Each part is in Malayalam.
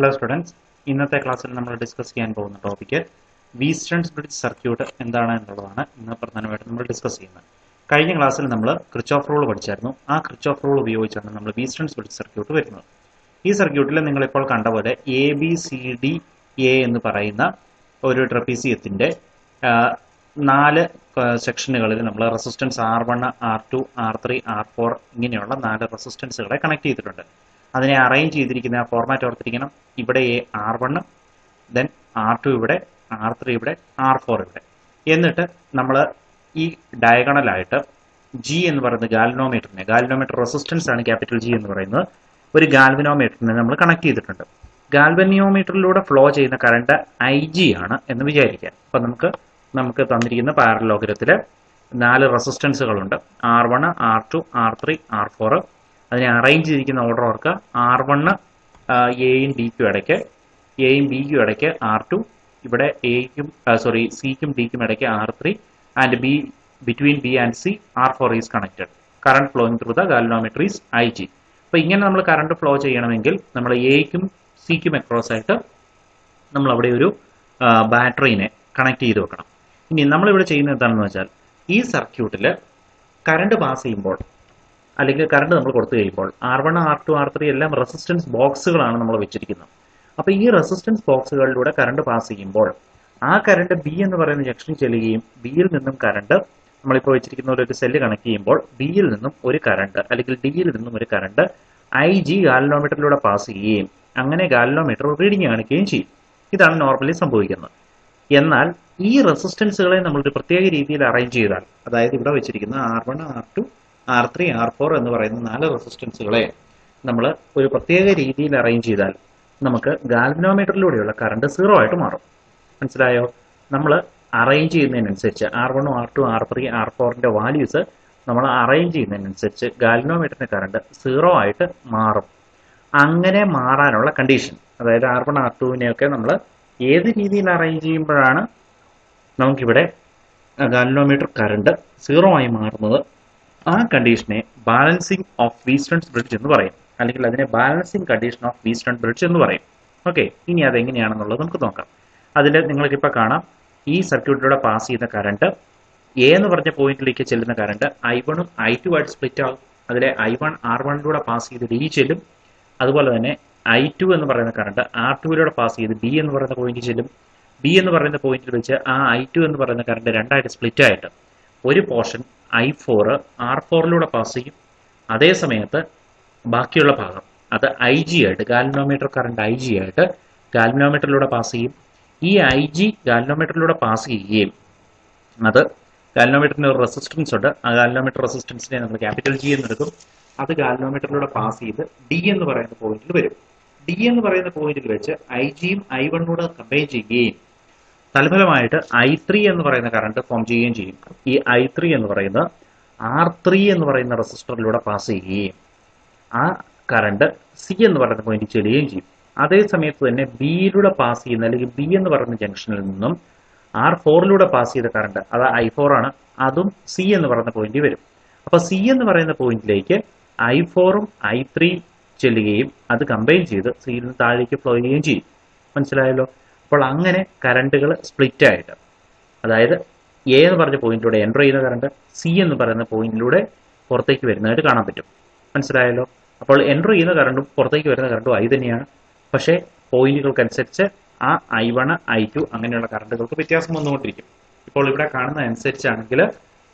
ഹലോ സ്റ്റുഡൻസ്, ഇന്നത്തെ ക്ലാസ്സിൽ നമ്മൾ ഡിസ്കസ് ചെയ്യാൻ പോകുന്ന ടോപ്പിക്ക് വീസ്റ്റൺസ് ബ്രിഡ്ജ് സർക്യൂട്ട് എന്താണ് എന്നുള്ളതാണ് ഇന്ന് പ്രധാനമായിട്ടും നമ്മൾ ഡിസ്കസ് ചെയ്യുന്നത്. കഴിഞ്ഞ ക്ലാസ്സിൽ നമ്മൾ ക്രിച്ചോഫ് റൂൾ പഠിച്ചായിരുന്നു. ആ ക്രിച്ചോഫ് റൂൾ ഉപയോഗിച്ചാണ് നമ്മൾ വീസ്റ്റൺസ് ബ്രിഡ്ജ് സർക്യൂട്ട് വരുന്നത്. ഈ സർക്യൂട്ടിൽ നിങ്ങളിപ്പോൾ കണ്ട പോലെ ABCDA എന്ന് പറയുന്ന ഒരു ട്രപ്പീസിയത്തിൻ്റെ 4 സെക്ഷനുകളിൽ നമ്മൾ resistance R1, R2, R3, R4 ഇങ്ങനെയുള്ള 4 റെസിസ്റ്റൻസുകളെ കണക്ട് ചെയ്തിട്ടുണ്ട്. അതിനെ അറേഞ്ച് ചെയ്തിരിക്കുന്ന ഫോർമാറ്റ് ഓർത്തിരിക്കണം. ഇവിടെ R1, ദെൻ R2 ഇവിടെ, R3 ഇവിടെ, R4 ഇവിടെ. എന്നിട്ട് നമ്മൾ ഈ ഡയഗണലായിട്ട് G എന്ന് പറയുന്ന ഗാൽവനോമീറ്റർ റെസിസ്റ്റൻസ് ആണ് ക്യാപിറ്റൽ G എന്ന് പറയുന്നത്. ഒരു ഗാൽവനോമീറ്ററിനെ നമ്മൾ കണക്ട് ചെയ്തിട്ടുണ്ട്. ഗാൽവനോമീറ്ററിലൂടെ ഫ്ലോ ചെയ്യുന്ന കറണ്ട് IG ആണ് എന്ന് വിചാരിക്കുക. അപ്പം നമുക്ക് തന്നിരിക്കുന്ന പാരലലോഗ്രത്തിൽ 4 റെസിസ്റ്റൻസുകളുണ്ട്. R1, R2, R3, R4. അതിനെ അറേഞ്ച് ചെയ്തിരിക്കുന്ന ഓർഡർ ഓർക്കുക. R1 എയും ഡിക്കും ഇടയ്ക്ക്, എയും ബിക്കും ഇടയ്ക്ക് R2, ഇവിടെ സിക്കും ഡിക്കും ഇടയ്ക്ക് R3, and between B and C R4 is connected. Current flowing through the galvanometer is IG. അപ്പോൾ ഇങ്ങനെ നമ്മൾ കറണ്ട് ഫ്ലോ ചെയ്യണമെങ്കിൽ നമ്മൾ എക്കും സിക്കും അക്രോസ് ആയിട്ട് നമ്മൾ അവിടെ ഒരു ബാറ്ററീനെ കണക്ട് ചെയ്ത് വെക്കണം. ഇനി നമ്മളിവിടെ ചെയ്യുന്നത് എന്താണെന്ന് വെച്ചാൽ, ഈ സർക്യൂട്ടിൽ കറണ്ട് പാസ് ചെയ്യുമ്പോൾ അല്ലെങ്കിൽ കറണ്ട് നമ്മൾ കൊടുത്തു കഴിയുമ്പോൾ R1, R2, R3 എല്ലാം റെസിസ്റ്റൻസ് ബോക്സുകളാണ് നമ്മൾ വെച്ചിരിക്കുന്നത്. അപ്പോൾ ഈ റെസിസ്റ്റൻസ് ബോക്സുകളിലൂടെ കറണ്ട് പാസ് ചെയ്യുമ്പോൾ ആ കറണ്ട് ബി എന്ന് പറയുന്ന ജംഗ്ഷനിൽ ചെല്ലുകയും ബിയിൽ നിന്നും കറണ്ട് നമ്മളിപ്പോൾ വെച്ചിരിക്കുന്ന ഒരു സെല്ല് കണക്ട് ചെയ്യുമ്പോൾ ബിയിൽ നിന്നും ഒരു കറണ്ട് അല്ലെങ്കിൽ ഡിയിൽ നിന്നും ഒരു കറണ്ട് IG ഗാൽവനോമീറ്ററിലൂടെ പാസ് ചെയ്യുകയും അങ്ങനെ ഗാൽവനോമീറ്റർ റീഡിങ് കാണിക്കുകയും ചെയ്യും. ഇതാണ് നോർമലി സംഭവിക്കുന്നത്. എന്നാൽ ഈ റെസിസ്റ്റൻസുകളെ നമ്മളൊരു പ്രത്യേക രീതിയിൽ അറേഞ്ച് ചെയ്താൽ, അതായത് ഇവിടെ വെച്ചിരിക്കുന്ന R1, R2, R3, R4 എന്ന് പറയുന്ന 4 റെസിസ്റ്റൻസുകളെ നമ്മൾ ഒരു പ്രത്യേക രീതിയിൽ അറേഞ്ച് ചെയ്താൽ നമുക്ക് ഗാൽവനോമീറ്ററിലൂടെയുള്ള കറണ്ട് 0 ആയിട്ട് മാറും. മനസ്സിലായോ? നമ്മൾ അറേഞ്ച് ചെയ്യുന്നതിനനുസരിച്ച് R1, R2, R3, R4ന്റെ വാല്യൂസ് നമ്മൾ അറേഞ്ച് ചെയ്യുന്നതിനനുസരിച്ച് ഗാൽവനോമീറ്ററിന്റെ കറണ്ട് 0 ആയിട്ട് മാറും. അങ്ങനെ മാറാനുള്ള കണ്ടീഷൻ, അതായത് R1, R2വിനെയൊക്കെ നമ്മൾ ഏത് രീതിയിൽ അറേഞ്ച് ചെയ്യുമ്പോഴാണ് നമുക്കിവിടെ ഗാൽവനോമീറ്റർ കറണ്ട് 0 ആയി മാറുന്നത്, ആ കണ്ടീഷനെ ബാലൻസിങ് ഓഫ് വീസ്റ്റൺസ് ബ്രിഡ്ജ് എന്ന് പറയും. അല്ലെങ്കിൽ അതിനെ balancing condition of Wheatstone bridge എന്ന് പറയും. ഓക്കെ, ഇനി അതെങ്ങനെയാണെന്നുള്ളത് നമുക്ക് നോക്കാം. അതിൽ നിങ്ങൾക്കിപ്പോൾ കാണാം, ഈ സർക്യൂട്ടിലൂടെ പാസ് ചെയ്യുന്ന കറണ്ട് എ എന്ന് പറഞ്ഞ പോയിന്റിലേക്ക് ചെല്ലുന്ന കറണ്ട് I1ഉം I2 ആയിട്ട് സ്പ്ലിറ്റ് ആകും. അതിലെ I1 R1ലൂടെ പാസ് ചെയ്ത് ഡി ചെല്ലും. അതുപോലെ തന്നെ I2 എന്ന് പറയുന്ന കറണ്ട് R2ലൂടെ പാസ് ചെയ്ത് ബി എന്ന് പറയുന്ന പോയിന്റിൽ ചെല്ലും. ബി എന്ന് പറയുന്ന പോയിന്റിൽ വെച്ച് ആ I2 എന്ന് പറയുന്ന കറണ്ട് രണ്ടായിട്ട് സ്പ്ലിറ്റ് ആയിട്ട് ഒരു പോർഷൻ I4 R4ലൂടെ പാസ് ചെയ്യും. അതേ സമയത്ത് ബാക്കിയുള്ള ഭാഗം അത് IG ആയിട്ട്, ഗാൽവനോമീറ്റർ കറണ്ട് IG ആയിട്ട് ഗാൽവനോമീറ്ററിലൂടെ പാസ് ചെയ്യും. ഈ IG ഗാൽവനോമീറ്ററിലൂടെ പാസ് ചെയ്യുകയും അത് ഗാൽവനോമീറ്ററിന് ഒരു റെസിസ്റ്റൻസ് ഉണ്ട്. ആ ഗാൽവനോമീറ്റർ റെസിസ്റ്റൻസിനെ നമ്മൾ ക്യാപിറ്റൽ G എന്നെടുക്കും. അത് ഗാൽവനോമീറ്ററിലൂടെ പാസ് ചെയ്ത് ഡി എന്ന് പറയുന്ന പോയിന്റിൽ വരും. ഡി എന്ന് പറയുന്ന പോയിന്റിൽ വെച്ച് IG-യും I1-കൂടെ കമ്പൈൻ ചെയ്യുകയും തൽഫലമായിട്ട് I3 എന്ന് പറയുന്ന കറണ്ട് ഫോം ചെയ്യുകയും ചെയ്യും. ഈ I3 എന്ന് പറയുന്നത് R3 എന്ന് പറയുന്ന റെസിസ്റ്ററിലൂടെ പാസ് ചെയ്യുകയും ആ കറണ്ട് സി എന്ന് പറയുന്ന പോയിന്റിൽ ചെല്ലുകയും ചെയ്യും. അതേ സമയത്ത് തന്നെ ബിയിലൂടെ പാസ് ചെയ്യുന്ന അല്ലെങ്കിൽ ബി എന്ന് പറയുന്ന ജംഗ്ഷനിൽ നിന്നും R4ലൂടെ പാസ് ചെയ്ത കറണ്ട്, അത് I4 ആണ്, അതും സി എന്ന് പറയുന്ന പോയിന്റിൽ വരും. അപ്പോൾ സി എന്ന് പറയുന്ന പോയിന്റിലേക്ക് I4ഉം I3 ചെല്ലുകയും അത് കമ്പൈൻ ചെയ്ത് സിയിൽ നിന്ന് താഴേക്ക് ഫ്ലോ ചെയ്യുകയും ചെയ്യും. മനസ്സിലായല്ലോ? അപ്പോൾ അങ്ങനെ കറണ്ടുകൾ സ്പ്ലിറ്റ് ആയിട്ട്, അതായത് എ എന്ന് പറഞ്ഞ പോയിന്റിലൂടെ എൻ്റർ ചെയ്യുന്ന കറണ്ട് സി എന്ന് പറയുന്ന പോയിന്റിലൂടെ പുറത്തേക്ക് വരുന്നതായിട്ട് കാണാൻ പറ്റും. മനസ്സിലായല്ലോ? അപ്പോൾ എൻ്റർ ചെയ്യുന്ന കറണ്ടും പുറത്തേക്ക് വരുന്ന കറണ്ടും I തന്നെയാണ്. പക്ഷേ പോയിന്റുകൾക്കനുസരിച്ച് ആ I1, I2 അങ്ങനെയുള്ള കറണ്ടുകൾക്ക് വ്യത്യാസം വന്നുകൊണ്ടിരിക്കും. ഇപ്പോൾ ഇവിടെ കാണുന്ന അനുസരിച്ചാണെങ്കിൽ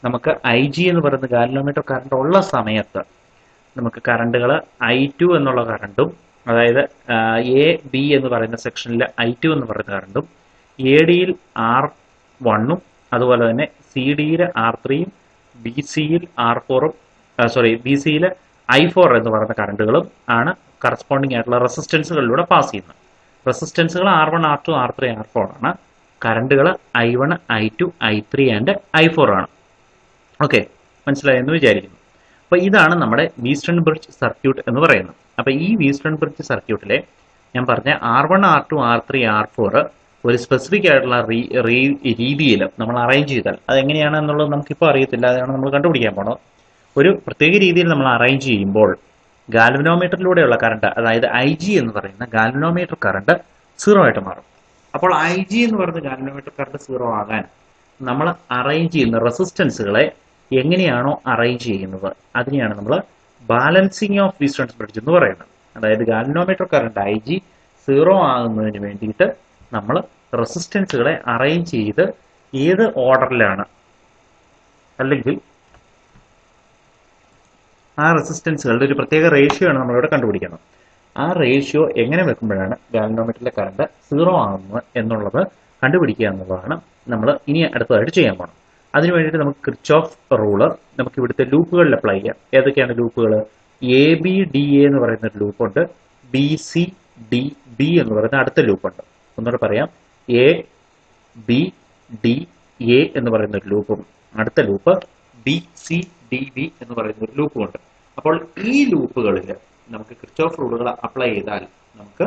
നമുക്ക് IG എന്ന് പറയുന്ന ഗാൽവനോമീറ്റർ കറണ്ട് ഉള്ള സമയത്ത് നമുക്ക് കറണ്ടുകൾ I2 എന്നുള്ള കറണ്ടും, അതായത് AB എന്ന് പറയുന്ന സെക്ഷനിൽ I2 എന്ന് പറയുന്ന കറണ്ടും, ADയിൽ R1ഉം അതുപോലെ തന്നെ CD-യിൽ R3യും BC-യിൽ R4ഉം BC-യിൽ I4 എന്ന് പറയുന്ന കറണ്ടുകളും ആണ് കറസ്പോണ്ടിങ് ആയിട്ടുള്ള റെസിസ്റ്റൻസുകളിലൂടെ പാസ് ചെയ്യുന്നത്. റെസിസ്റ്റൻസുകൾ R1, R2, R3, R4 ആണ്. കറണ്ടുകൾ I1, I2, I3 and I4 ആണ്. ഓക്കെ, മനസ്സിലായെന്ന് വിചാരിക്കുന്നു. അപ്പോൾ ഇതാണ് നമ്മുടെ വീസ്റ്റൺ ബ്രിഡ്ജ് സർക്യൂട്ട് എന്ന് പറയുന്നത്. അപ്പോൾ ഈ വീസ്റ്റൺ ബ്രിഡ്ജ് സർക്യൂട്ടിലെ ഞാൻ പറഞ്ഞ R1, R2, R3, R4 ഒരു സ്പെസിഫിക് ആയിട്ടുള്ള രീതിയിൽ നമ്മൾ അറേഞ്ച് ചെയ്താൽ അതെങ്ങനെയാണ് എന്നുള്ളത് നമുക്കിപ്പോൾ അറിയത്തില്ല. അതാണ് നമ്മൾ കണ്ടുപിടിക്കാൻ പോണത്. ഒരു പ്രത്യേക രീതിയിൽ നമ്മൾ അറേഞ്ച് ചെയ്യുമ്പോൾ ഗാൽവനോമീറ്ററിലൂടെയുള്ള കറണ്ട്, അതായത് ഐ ജി എന്ന് പറയുന്ന ഗാൽവനോമീറ്റർ കറണ്ട് 0 ആയിട്ട് മാറും. അപ്പോൾ ഐ ജി എന്ന് പറയുന്ന ഗാൽവനോമീറ്റർ കറണ്ട് 0 ആകാൻ നമ്മൾ അറേഞ്ച് ചെയ്യുന്ന റെസിസ്റ്റൻസുകളെ എങ്ങനെയാണോ അറേഞ്ച് ചെയ്യുന്നത് അതിനെയാണ് നമ്മൾ ബാലൻസിങ് ഓഫ് വീസ്റ്റൺസ് ബ്രിഡ്ജ് എന്ന് പറയുന്നത്. അതായത് ഗാൽവനോമീറ്റർ കറണ്ട് ഐ ജി 0 ആകുന്നതിന് വേണ്ടിയിട്ട് നമ്മൾ റെസിസ്റ്റൻസുകളെ അറേഞ്ച് ചെയ്ത് ഏത് ഓർഡറിലാണ്, അല്ലെങ്കിൽ ആ റെസിസ്റ്റൻസുകളുടെ ഒരു പ്രത്യേക റേഷ്യോ ആണ് നമ്മളിവിടെ കണ്ടുപിടിക്കുന്നത്. ആ റേഷ്യോ എങ്ങനെ വെക്കുമ്പോഴാണ് ഗാൽവനോമീറ്ററിലെ കറണ്ട് 0 ആകുന്നത് എന്നുള്ളത് കണ്ടുപിടിക്കുക എന്നുള്ളതാണ് നമ്മൾ ഇനി അടുത്തതായിട്ട് ചെയ്യാൻ പോകുന്നത്. അതിനു വേണ്ടിയിട്ട് നമുക്ക് കിർച്ചോഫ് റൂള് നമുക്ക് ഇവിടുത്തെ ലൂപ്പുകളിൽ അപ്ലൈ ചെയ്യാം. ഏതൊക്കെയാണ് ലൂപ്പുകൾ? എ ബി ഡി എ എന്ന് പറയുന്ന ഒരു ലൂപ്പുണ്ട്, ബി സി ഡി ബി എന്ന് പറയുന്ന അടുത്ത ലൂപ്പുണ്ട്. ഒന്നുകൂടെ പറയാം, എ ബി ഡി എ എന്ന് പറയുന്ന ഒരു ലൂപ്പും അടുത്ത loop B C D B എന്ന് പറയുന്ന ഒരു ലൂപ്പും ഉണ്ട്. അപ്പോൾ ഈ ലൂപ്പുകളിൽ നമുക്ക് കിർച്ചോഫ് റൂളുകൾ അപ്ലൈ ചെയ്താൽ നമുക്ക്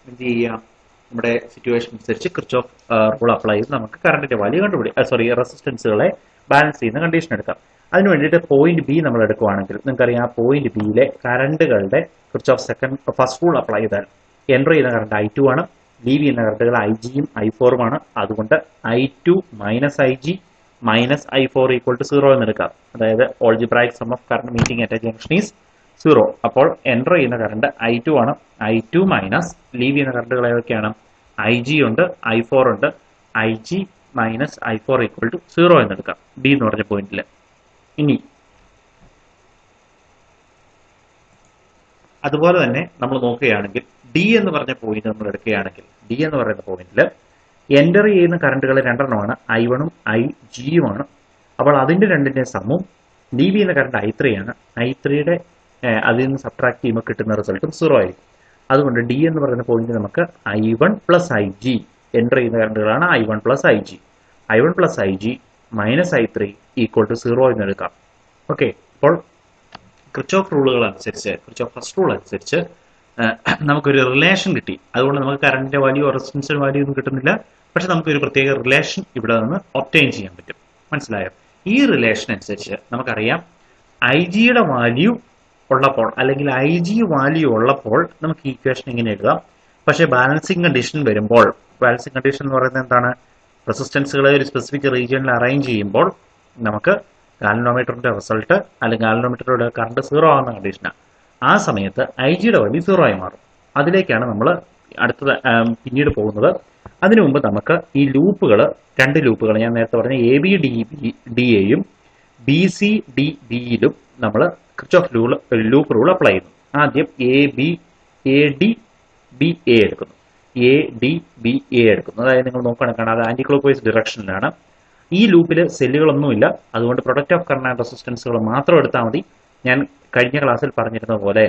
എന്ത് ചെയ്യാം? നമ്മുടെ സിറ്റുവേഷൻ അനുസരിച്ച് കിർച്ചോഫ് റൂൾ അപ്ലൈ ചെയ്ത് നമുക്ക് കറണ്ടിന്റെ വാല്യൂ റെസിസ്റ്റൻസുകളെ ബാലൻസ് ചെയ്യുന്ന കണ്ടീഷൻ എടുക്കാം. അതിന് വേണ്ടിയിട്ട് പോയിന്റ് ബി നമ്മൾ എടുക്കുകയാണെങ്കിൽ നിങ്ങൾക്കറിയാം, ആ പോയിന്റ് ബിയിലെ കറണ്ടുകളുടെ കിർച്ചോഫ് ഫസ്റ്റ് റൂൾ അപ്ലൈ ചെയ്താൽ എൻട്രി ചെയ്യുന്ന കറണ്ട് I2 ആണ്, ലീവ് ചെയ്യുന്ന കറണ്ടുകൾ IG-യും I4-ഉം ആണ്. അതുകൊണ്ട് I2 minus IG minus I4 equal to 0 എന്ന് എടുക്കാം. അതായത് algebraic sum of current meeting at a junction is 0. അപ്പോൾ എൻട്രി ചെയ്യുന്ന കറണ്ട് I2 ആണ്. I2 മൈനസ് ലീവ് ചെയ്യുന്ന കറണ്ടുകൾ ഏതൊക്കെയാണ്? IG ഉണ്ട്, I4 ഉണ്ട്. IG minus I4 equal to 0 എന്ന് എടുക്കാം ബി എന്ന് പറഞ്ഞ പോയിന്റിൽ. ഇനി അതുപോലെ തന്നെ നമ്മൾ നോക്കുകയാണെങ്കിൽ ഡി എന്ന് പറഞ്ഞ പോയിന്റ് നമ്മൾ എടുക്കുകയാണെങ്കിൽ ഡി എന്ന് പറയുന്ന പോയിന്റിൽ എൻ്റർ ചെയ്യുന്ന കറണ്ടുകൾ രണ്ടെണ്ണമാണ്, I1-ഉം IG-യുമാണ്. അപ്പോൾ അതിൻ്റെ രണ്ടിൻ്റെ സമ്മും ലീവ് ചെയ്യുന്ന കറണ്ട് I3 ആണ്. I3യുടെ അതിൽ നിന്ന് സബ്ട്രാക്ട് ചെയ്യുമ്പോൾ കിട്ടുന്ന റിസൾട്ടും 0 ആയിരിക്കും. അതുകൊണ്ട് ഡി എന്ന് പറയുന്ന പോയിന്റ് നമുക്ക് I1 പ്ലസ് IG എൻ്റർ ചെയ്യുന്ന കറണ്ടുകളാണ് I1 plus IG. I1 plus IG minus I3 equal to 0 എന്ന് എടുക്കാം. ഓക്കെ, അപ്പോൾ കിർച്ചോഫ് റൂളുകൾ അനുസരിച്ച്, കിർച്ചോഫ് ഫസ്റ്റ് റൂൾ അനുസരിച്ച് നമുക്കൊരു റിലേഷൻ കിട്ടി. അതുകൊണ്ട് നമുക്ക് കറണ്ടിന്റെ വാല്യൂ റെസിസ്റ്റൻസിന്റെ വാല്യൂ ഒന്നും കിട്ടുന്നില്ല, പക്ഷെ നമുക്കൊരു പ്രത്യേക റിലേഷൻ ഇവിടെ നിന്ന് ഒബ്റ്റെയിൻ ചെയ്യാൻ പറ്റും. മനസ്സിലായോ? ഈ റിലേഷൻ അനുസരിച്ച് നമുക്കറിയാം IG-യുടെ വാല്യൂ ഉള്ളപ്പോൾ, അല്ലെങ്കിൽ IG വാല്യൂ ഉള്ളപ്പോൾ നമുക്ക് ഈ ഇക്വേഷൻ ഇങ്ങനെ എഴുതാം. പക്ഷേ ബാലൻസിങ് കണ്ടീഷൻ വരുമ്പോൾ, ബാലൻസിങ് കണ്ടീഷൻ എന്ന് പറയുന്നത് എന്താണ്? റെസിസ്റ്റൻസുകളെ ഒരു സ്പെസിഫിക് റീജിയനിൽ അറേഞ്ച് ചെയ്യുമ്പോൾ നമുക്ക് ഗാൽവനോമീറ്ററിന്റെ റിസൾട്ട് അല്ലെങ്കിൽ ഗാൽവനോമീറ്ററിലൂടെ കറണ്ട് 0 ആവുന്ന കണ്ടീഷനാണ്. ആ സമയത്ത് IG-യുടെ വാല്യൂ 0 ആയി മാറും. അതിലേക്കാണ് നമ്മൾ അടുത്തത് പിന്നീട് പോകുന്നത്. അതിനു മുമ്പ് നമുക്ക് ഈ ലൂപ്പുകൾ, രണ്ട് ലൂപ്പുകൾ ഞാൻ നേരത്തെ പറഞ്ഞ എ ബി ഡി എയും ബി സി ഡി ബിയിലും നമ്മൾ കിർച്ചോഫ് ലൂപ്പ് റൂൾ അപ്ലൈ ചെയ്യുന്നു. ആദ്യം എ ഡി ബി എ എടുക്കുന്നു. എ ഡി ബി എ എടുക്കുന്നു. അതായത് നിങ്ങൾ നോക്കുകയാണെങ്കിൽ അത് ആന്റി ക്ലോക്ക് വൈസ് ഡിറക്ഷനിലാണ്. ഈ ലൂപ്പിൽ സെല്ലുകളൊന്നുമില്ല, അതുകൊണ്ട് പ്രൊഡക്റ്റ് ഓഫ് കറണ്ട് ആൻഡ് റെസിസ്റ്റൻസുകൾ മാത്രം എടുത്താൽ മതി. ഞാൻ കഴിഞ്ഞ ക്ലാസ്സിൽ പറഞ്ഞിരുന്ന പോലെ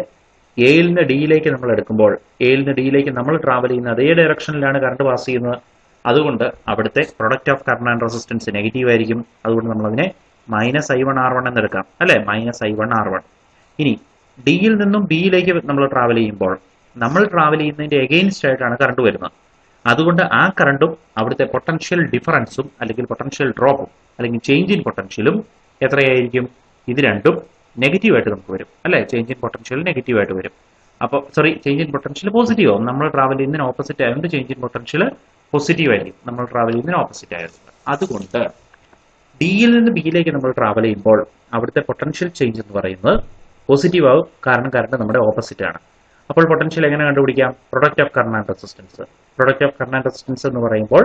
എയിൽ നിന്ന് ഡിയിലേക്ക് നമ്മൾ എടുക്കുമ്പോൾ, എയിൽ നിന്ന് ഡിയിലേക്ക് നമ്മൾ ട്രാവൽ ചെയ്യുന്ന അതേ ഡയറക്ഷനിലാണ് കറണ്ട് പാസ് ചെയ്യുന്നത്. അതുകൊണ്ട് അവിടുത്തെ product of current and resistance negative ആയിരിക്കും. അതുകൊണ്ട് നമ്മളതിനെ മൈനസ് I1R1 എന്നെടുക്കാം, അല്ലെ? Minus I1R1. ഇനി ഡിയിൽ നിന്നും ബിയിലേക്ക് നമ്മൾ ട്രാവൽ ചെയ്യുമ്പോൾ നമ്മൾ ട്രാവൽ ചെയ്യുന്നതിന്റെ എഗെയിൻസ്റ്റ് ആയിട്ടാണ് കറണ്ട് വരുന്നത്. അതുകൊണ്ട് ആ കറണ്ടും അവിടുത്തെ പൊട്ടൻഷ്യൽ ഡിഫറൻസും അല്ലെങ്കിൽ പൊട്ടൻഷ്യൽ ഡ്രോപ്പും അല്ലെങ്കിൽ ചേഞ്ച് ഇൻ പൊട്ടൻഷ്യലും എത്രയായിരിക്കും? ഇത് രണ്ടും നെഗറ്റീവായിട്ട് നമുക്ക് വരും, അല്ലെ? ചേഞ്ച് ഇൻ പൊട്ടൻഷ്യൽ നെഗറ്റീവായിട്ട് വരും. അപ്പോൾ ചേഞ്ച് ഇൻ പൊട്ടൻഷ്യൽ പോസിറ്റീവ് ആവും. നമ്മൾ ട്രാവൽ ചെയ്യുന്നതിന് ഓപ്പോസിറ്റ് ആയതുകൊണ്ട് ചേഞ്ച് ഇൻ പൊട്ടൻഷ്യൽ പോസിറ്റീവ് ആയിരിക്കും, നമ്മൾ ട്രാവൽ ചെയ്യുന്നതിന് ഓപ്പോസിറ്റ് ആയതുകൊണ്ട്. അതുകൊണ്ട് ഡിയിൽ നിന്ന് ബിയിലേക്ക് നമ്മൾ ട്രാവൽ ചെയ്യുമ്പോൾ അവിടുത്തെ പൊട്ടൻഷ്യൽ ചേഞ്ച് എന്ന് പറയുന്നത് പോസിറ്റീവ് ആവും, കാരണം കറണ്ട് നമ്മുടെ ഓപ്പോസിറ്റ് ആണ്. അപ്പോൾ പൊട്ടൻഷ്യൽ എങ്ങനെ കണ്ടുപിടിക്കാം? Product of current and resistance. Product of current and resistance എന്ന് പറയുമ്പോൾ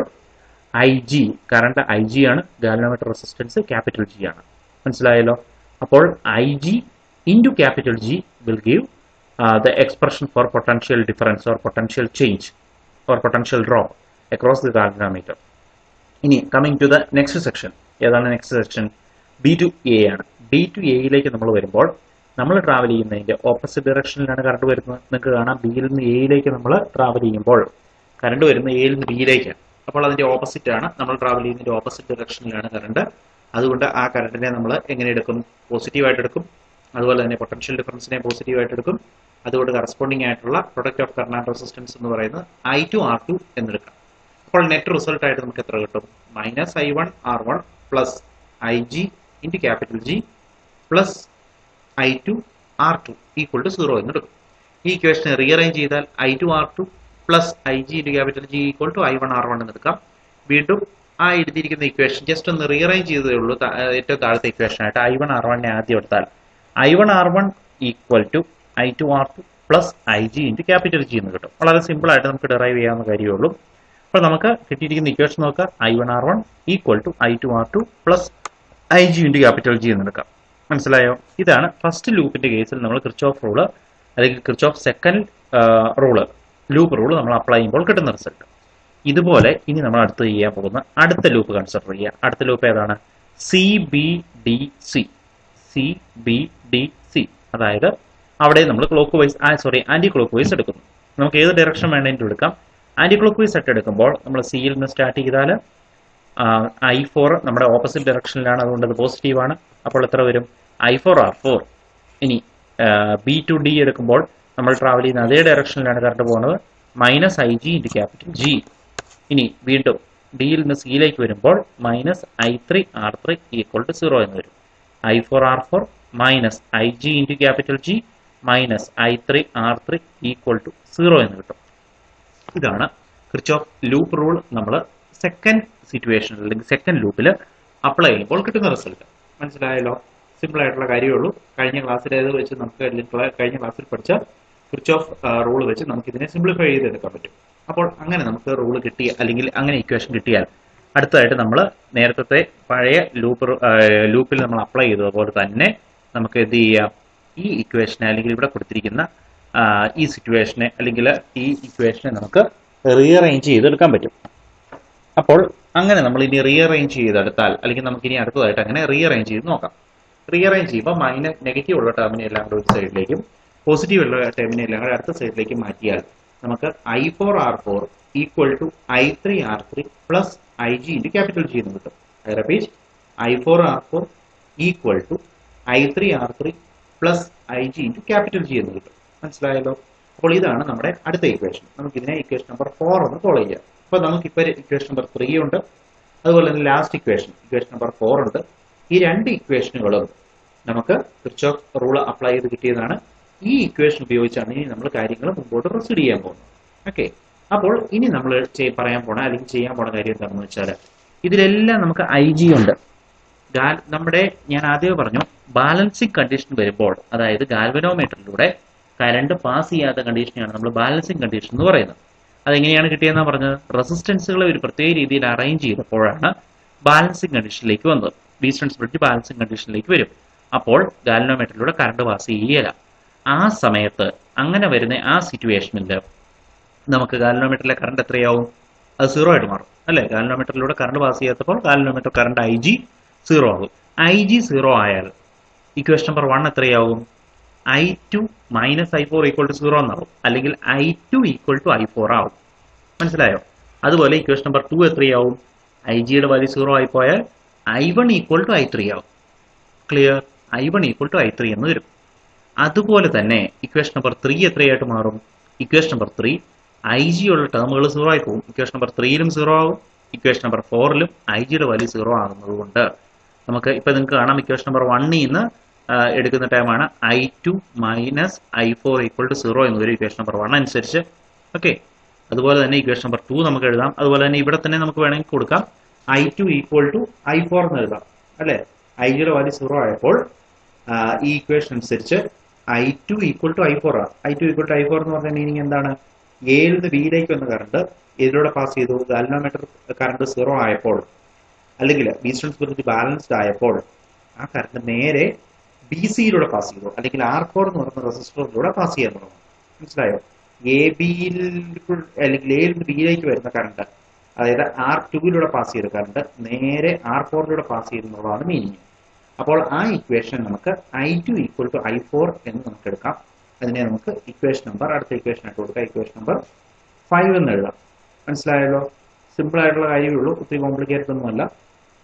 IG, കറണ്ട് IG ആണ്, ഗാൽവനോമീറ്റർ റെസിസ്റ്റൻസ് ക്യാപിറ്റൽ G ആണ്. മനസ്സിലായല്ലോ? അപ്പോൾ IG into capital G will give the expression for potential difference or potential change or potential drop across the galvanometer. ഇനി coming to the next section. ഏതാണ് next section? B to A ആണ്. B to A യിലേക്ക് നമ്മൾ വരുമ്പോൾ നമ്മൾ ട്രാവൽ ചെയ്യുന്നതിന്റെ ഓപ്പോസിറ്റ് ഡയറക്ഷനിലാണ് കറണ്ട് വരുന്നത്. നിങ്ങൾക്ക് കാണാം, ബിയിൽ നിന്ന് എയിലേക്ക് നമ്മൾ ട്രാവൽ ചെയ്യുമ്പോൾ കറണ്ട് വരുന്നത് എയിൽ നിന്ന് ബിയിലേക്കാണ്. അപ്പോൾ അതിന്റെ ഓപ്പോസിറ്റ് ആണ്, നമ്മൾ ട്രാവൽ ചെയ്യുന്നതിന്റെ ഓപ്പോസിറ്റ് ഡയറക്ഷനിലാണ് കറണ്ട്. അതുകൊണ്ട് ആ കറണ്ടിനെ നമ്മൾ എങ്ങനെ എടുക്കും? പോസിറ്റീവായിട്ട് എടുക്കും. അതുപോലെ തന്നെ പൊട്ടൻഷ്യൽ ഡിഫറൻസിനെ പോസിറ്റീവായിട്ട് എടുക്കും. അതുകൊണ്ട് കറസ്പോണ്ടിങ് ആയിട്ടുള്ള product of current and resistance എന്ന് പറയുന്നത് I2R2 എന്നെടുക്കാം. അപ്പോൾ നെറ്റ് റിസൾട്ട് ആയിട്ട് നമുക്ക് എത്ര കിട്ടും? Minus I1R1 plus IG into capital G plus I2 R2 equal to 0 എന്ന് എടുക്കും. ഈ ഇക്വേഷനെ റീഅറേഞ്ച് ചെയ്താൽ I2 R2 plus IG into capital G equal to I1 R1 എന്ന് എടുക്കാം. വീണ്ടും ആ എഴുതിയിരിക്കുന്ന ഇക്വേഷൻ ജസ്റ്റ് ഒന്ന് റീഅറേഞ്ച് ചെയ്തതേ ഉള്ളൂ. ഏറ്റവും താഴത്തെ ഇക്വേഷൻ ആയിട്ട് I1 R1 ആദ്യം എടുത്താൽ I1 R1 equal to I2 R2 plus IG into capital G എന്ന് കിട്ടും. വളരെ സിമ്പിൾ ആയിട്ട് നമുക്ക് ഡെറൈവ് ചെയ്യാവുന്ന കാര്യമേ ഉള്ളൂ. അപ്പോൾ നമുക്ക് കിട്ടിയിരിക്കുന്ന ഇക്വേഷൻ നോക്കുക. I1 R1 equal to I2 R2 plus IG into capital G എന്ന് എടുക്കാം. മനസ്സിലായോ? ഇതാണ് ഫസ്റ്റ് ലൂപ്പിന്റെ കേസിൽ നമ്മൾ കിർച്ചോഫ് റൂള് അല്ലെങ്കിൽ കിർച്ചോഫ് സെക്കൻഡ് ലൂപ്പ് റൂള് നമ്മൾ അപ്ലൈ ചെയ്യുമ്പോൾ കിട്ടുന്ന റിസൾട്ട്. ഇതുപോലെ ഇനി നമ്മൾ അടുത്ത് ചെയ്യാൻ പോകുന്ന അടുത്ത ലൂപ്പ് കൺസിഡർ ചെയ്യുക. അടുത്ത ലൂപ്പ് ഏതാണ്? CBDC. അതായത് അവിടെ നമ്മൾ ആന്റി ക്ലോക്ക് വൈസ് എടുക്കുന്നു. നമുക്ക് ഏത് ഡയറക്ഷൻ വേണമെങ്കിലും എടുക്കാം. ആന്റി ക്ലോക്ക് വൈസ് ആയിട്ട് എടുക്കുമ്പോൾ നമ്മൾ സിയിൽ നിന്ന് സ്റ്റാർട്ട് ചെയ്താൽ I4 നമ്മുടെ ഓപ്പോസിറ്റ് ഡയറക്ഷനിലാണ്, അതുകൊണ്ട് അത് പോസിറ്റീവ് ആണ്. അപ്പോൾ എത്ര വരും? I4 R4. ഇനി B to D എടുക്കുമ്പോൾ നമ്മൾ ട്രാവൽ ചെയ്യുന്ന അതേ ഡയറക്ഷനിലാണ് കറണ്ട് പോകുന്നത്, minus IG into capital G. ഇനി വീണ്ടും ഡിയിൽ നിന്ന് സിയിലേക്ക് വരുമ്പോൾ minus I3 R3 equal to 0 എന്ന് വരും. I4 R4 minus IG into capital G minus I3 R3 equal to 0 എന്ന് കിട്ടും. ഇതാണ് കിർച്ചോഫ് ലൂപ്പ് റൂൾ നമ്മൾ സെക്കൻഡ് സിറ്റുവേഷൻ അല്ലെങ്കിൽ സെക്കൻഡ് ലൂപ്പിൽ അപ്ലൈ ചെയ്യുമ്പോൾ കിട്ടുന്ന റിസൾട്ട്. മനസ്സിലായല്ലോ? സിമ്പിൾ ആയിട്ടുള്ള കാര്യമേ ഉള്ളൂ. കഴിഞ്ഞ ക്ലാസ്സിലേത് വെച്ച് നമുക്ക് കഴിഞ്ഞ ക്ലാസ്സിൽ പഠിച്ച കിർച്ചോഫ് റൂൾ വെച്ച് നമുക്ക് ഇതിനെ സിംപ്ലിഫൈ ചെയ്തെടുക്കാൻ പറ്റും. അപ്പോൾ അങ്ങനെ നമുക്ക് റൂൾ കിട്ടിയ അല്ലെങ്കിൽ അങ്ങനെ ഇക്വേഷൻ കിട്ടിയാൽ അടുത്തതായിട്ട് നമ്മൾ നേരത്തെ പഴയ ലൂപ്പിൽ നമ്മൾ അപ്ലൈ ചെയ്തതുപോലെ തന്നെ നമുക്ക് എന്ത് ചെയ്യാം? ഈ ഇക്വേഷനെ അല്ലെങ്കിൽ ഇവിടെ കൊടുത്തിരിക്കുന്ന ഈ സിറ്റുവേഷനെ അല്ലെങ്കിൽ ഈ ഇക്വേഷനെ നമുക്ക് റീഅറേഞ്ച് ചെയ്തെടുക്കാൻ പറ്റും. അപ്പോൾ അങ്ങനെ നമ്മൾ ഇനി റീഅറേഞ്ച് ചെയ്തെടുത്താൽ അല്ലെങ്കിൽ നമുക്ക് ഇനി അടുത്തതായിട്ട് അങ്ങനെ റീഅറേഞ്ച് ചെയ്ത് നോക്കാം. റീഅറേഞ്ച് ചെയ്യുമ്പോൾ നെഗറ്റീവ് ഉള്ള ടേമിനെ എല്ലാം കൂടെ ഒരു സൈഡിലേക്കും പോസിറ്റീവ് ഉള്ള ടേമിനെ എല്ലാം കൂടെ അടുത്ത സൈഡിലേക്കും മാറ്റിയാൽ നമുക്ക് I4 R4 equal to I3 R3 plus IG into capital G എന്ന് കിട്ടും. I repeat, I4 R4 equal to I3 R3 plus IG into capital G എന്ന് കിട്ടും. മനസ്സിലായല്ലോ? അപ്പോൾ ഇതാണ് നമ്മുടെ അടുത്ത ഇക്വേഷൻ. നമുക്ക് ഇതിനെ ഇക്വേഷൻ നമ്പർ 4 എന്ന് ഫോളോ ചെയ്യാം. അപ്പോൾ നമുക്കിപ്പോൾ ഇക്വേഷൻ നമ്പർ 3 ഉണ്ട്, അതുപോലെ തന്നെ ലാസ്റ്റ് ഇക്വേഷൻ നമ്പർ 4 ഉണ്ട്. ഈ രണ്ട് ഇക്വേഷനുകളും നമുക്ക് കിർച്ചോഫ് റൂൾ അപ്ലൈ ചെയ്ത് കിട്ടിയതാണ്. ഈ ഇക്വേഷൻ ഉപയോഗിച്ചാണ് ഇനി നമ്മൾ കാര്യങ്ങൾ മുമ്പോട്ട് പ്രൊസീഡ് ചെയ്യാൻ പോകുന്നത്. ഓക്കെ, അപ്പോൾ ഇനി നമ്മൾ പറയാൻ പോണ അല്ലെങ്കിൽ ചെയ്യാൻ പോണ കാര്യം എന്താണെന്ന് വെച്ചാൽ ഇതിലെല്ലാം നമുക്ക് IG ഉണ്ട്. നമ്മുടെ ഞാൻ ആദ്യമേ പറഞ്ഞു, ബാലൻസിങ് കണ്ടീഷൻ വരുമ്പോൾ, അതായത് ഗാൽവനോമീറ്ററിലൂടെ കറണ്ട് പാസ് ചെയ്യാത്ത കണ്ടീഷനെയാണ് നമ്മൾ ബാലൻസിങ് കണ്ടീഷൻ എന്ന് പറയുന്നത്. അതെങ്ങനെയാണ് കിട്ടിയെന്നാണ് പറഞ്ഞത്? റെസിസ്റ്റൻസുകളെ ഒരു പ്രത്യേക രീതിയിൽ അറേഞ്ച് ചെയ്തപ്പോഴാണ് ബാലൻസിങ് കണ്ടീഷനിലേക്ക് വന്നത്. വീസ്റ്റൺസ് ബ്രിഡ്ജ് ബാലൻസിങ് കണ്ടീഷനിലേക്ക് വരും. അപ്പോൾ ഗാൽവനോമീറ്ററിലൂടെ കറണ്ട് പാസ് ചെയ്യല. ആ സമയത്ത് അങ്ങനെ വരുന്ന ആ സിറ്റുവേഷനിൽ നമുക്ക് ഗാൽവനോമീറ്ററിലെ കറണ്ട് എത്രയാവും? അത് 0 ആയിട്ട് മാറും അല്ലേ? ഗാൽവനോമീറ്ററിലൂടെ കറണ്ട് പാസ് ചെയ്യാത്തപ്പോൾ ഗാൽവനോമീറ്റർ കറണ്ട് IG 0 ആകും. IG 0 ആയാൽ ഇക്വേഷൻ നമ്പർ 1 എത്രയാവും? I2 minus I4 equal to 0 എന്നാവും, അല്ലെങ്കിൽ I2 ഈക്വൽ ടു I4 ആവും. മനസ്സിലായോ? അതുപോലെ ഇക്വേഷൻ നമ്പർ 2 എത്രയാവും? IG-യുടെ വാല്യൂ 0 ആയി പോയാൽ I1 ഈക്വൽ ടു I3 ആവും. Clear? I1 equal to I3 എന്ന് വരും. അതുപോലെ തന്നെ ഇക്വേഷൻ നമ്പർ 3 എത്രയായിട്ട് മാറും? ഇക്വേഷൻ നമ്പർ 3 IG ഉള്ള ടേമുകൾ 0 ആയി പോകും. ഇക്വേഷൻ നമ്പർ 3ലും 0 ആകും, ഇക്വേഷൻ നമ്പർ 4ലും IG-യുടെ വാല്യൂ 0 ആകുന്നത് കൊണ്ട് നമുക്ക് ഇപ്പൊ നിങ്ങൾക്ക് കാണാം ഇക്വേഷൻ നമ്പർ 1ൽ നിന്ന് എടുക്കുന്ന ടൈമാണ് I2 minus I4 equal to 0 എന്ന് വരും ഇക്വേഷൻ നമ്പർ 1 അനുസരിച്ച്. ഓക്കെ, അതുപോലെ തന്നെ ഇക്വേഷൻ നമ്പർ 2 നമുക്ക് എഴുതാം. അതുപോലെ തന്നെ ഇവിടെ തന്നെ നമുക്ക് വേണമെങ്കിൽ കൊടുക്കാം I2 ഈക്വൽ ടു I4 എന്ന് എഴുതാം അല്ലെ? IG-യുടെ വാല്യൂ 0 ആയപ്പോൾ ഈ ഇക്വേഷൻ അനുസരിച്ച് I2 ഈക്വൽ ടു I4 ആണ്. I2 ഈക്വൽ ടു I4 എന്ന് പറഞ്ഞ മീനിങ് എന്താണ്? എയിൽ നിന്ന് ബിയിലേക്ക് വന്ന കറണ്ട് ഇതിലൂടെ പാസ് ചെയ്തു. ഗാൽവനോമീറ്റർ കറണ്ട് 0 ആയപ്പോൾ അല്ലെങ്കിൽ വീസ്റ്റൺസ് ബ്രിഡ്ജ് ബാലൻസ്ഡ് ആയപ്പോൾ ആ കറണ്ട് നേരെ BC-യിലൂടെ പാസ് ചെയ്തു, അല്ലെങ്കിൽ R4 എന്ന് പറയുന്ന റെസിസ്റ്ററിലൂടെ പാസ് ചെയ്യാൻ തുടങ്ങും. മനസ്സിലായോ? AB-യിൽ അല്ലെങ്കിൽ എയിൽ നിന്ന് ബിയിലേക്ക് വരുന്ന കറണ്ട്, അതായത് R2-യിലൂടെ പാസ് ചെയ്ത കറണ്ട് നേരെ R4-യിലൂടെ പാസ് ചെയ്യുന്നതാണ് മീനിങ്. അപ്പോൾ ആ ഇക്വേഷൻ നമുക്ക് I2 ഈക്വൽ ടു I4 എന്ന് നമുക്ക് എടുക്കാം. അതിനെ നമുക്ക് ഇക്വേഷൻ നമ്പർ അടുത്ത ഇക്വേഷൻ ആയിട്ട് കൊടുക്കാം. ഇക്വേഷൻ നമ്പർ 5 എന്ന് എഴുതാം. മനസ്സിലായല്ലോ? സിമ്പിൾ ആയിട്ടുള്ള കാര്യമേ ഉള്ളൂ, ഒത്തിരി കോംപ്ലിക്കേറ്റഡ് ഒന്നുമല്ല.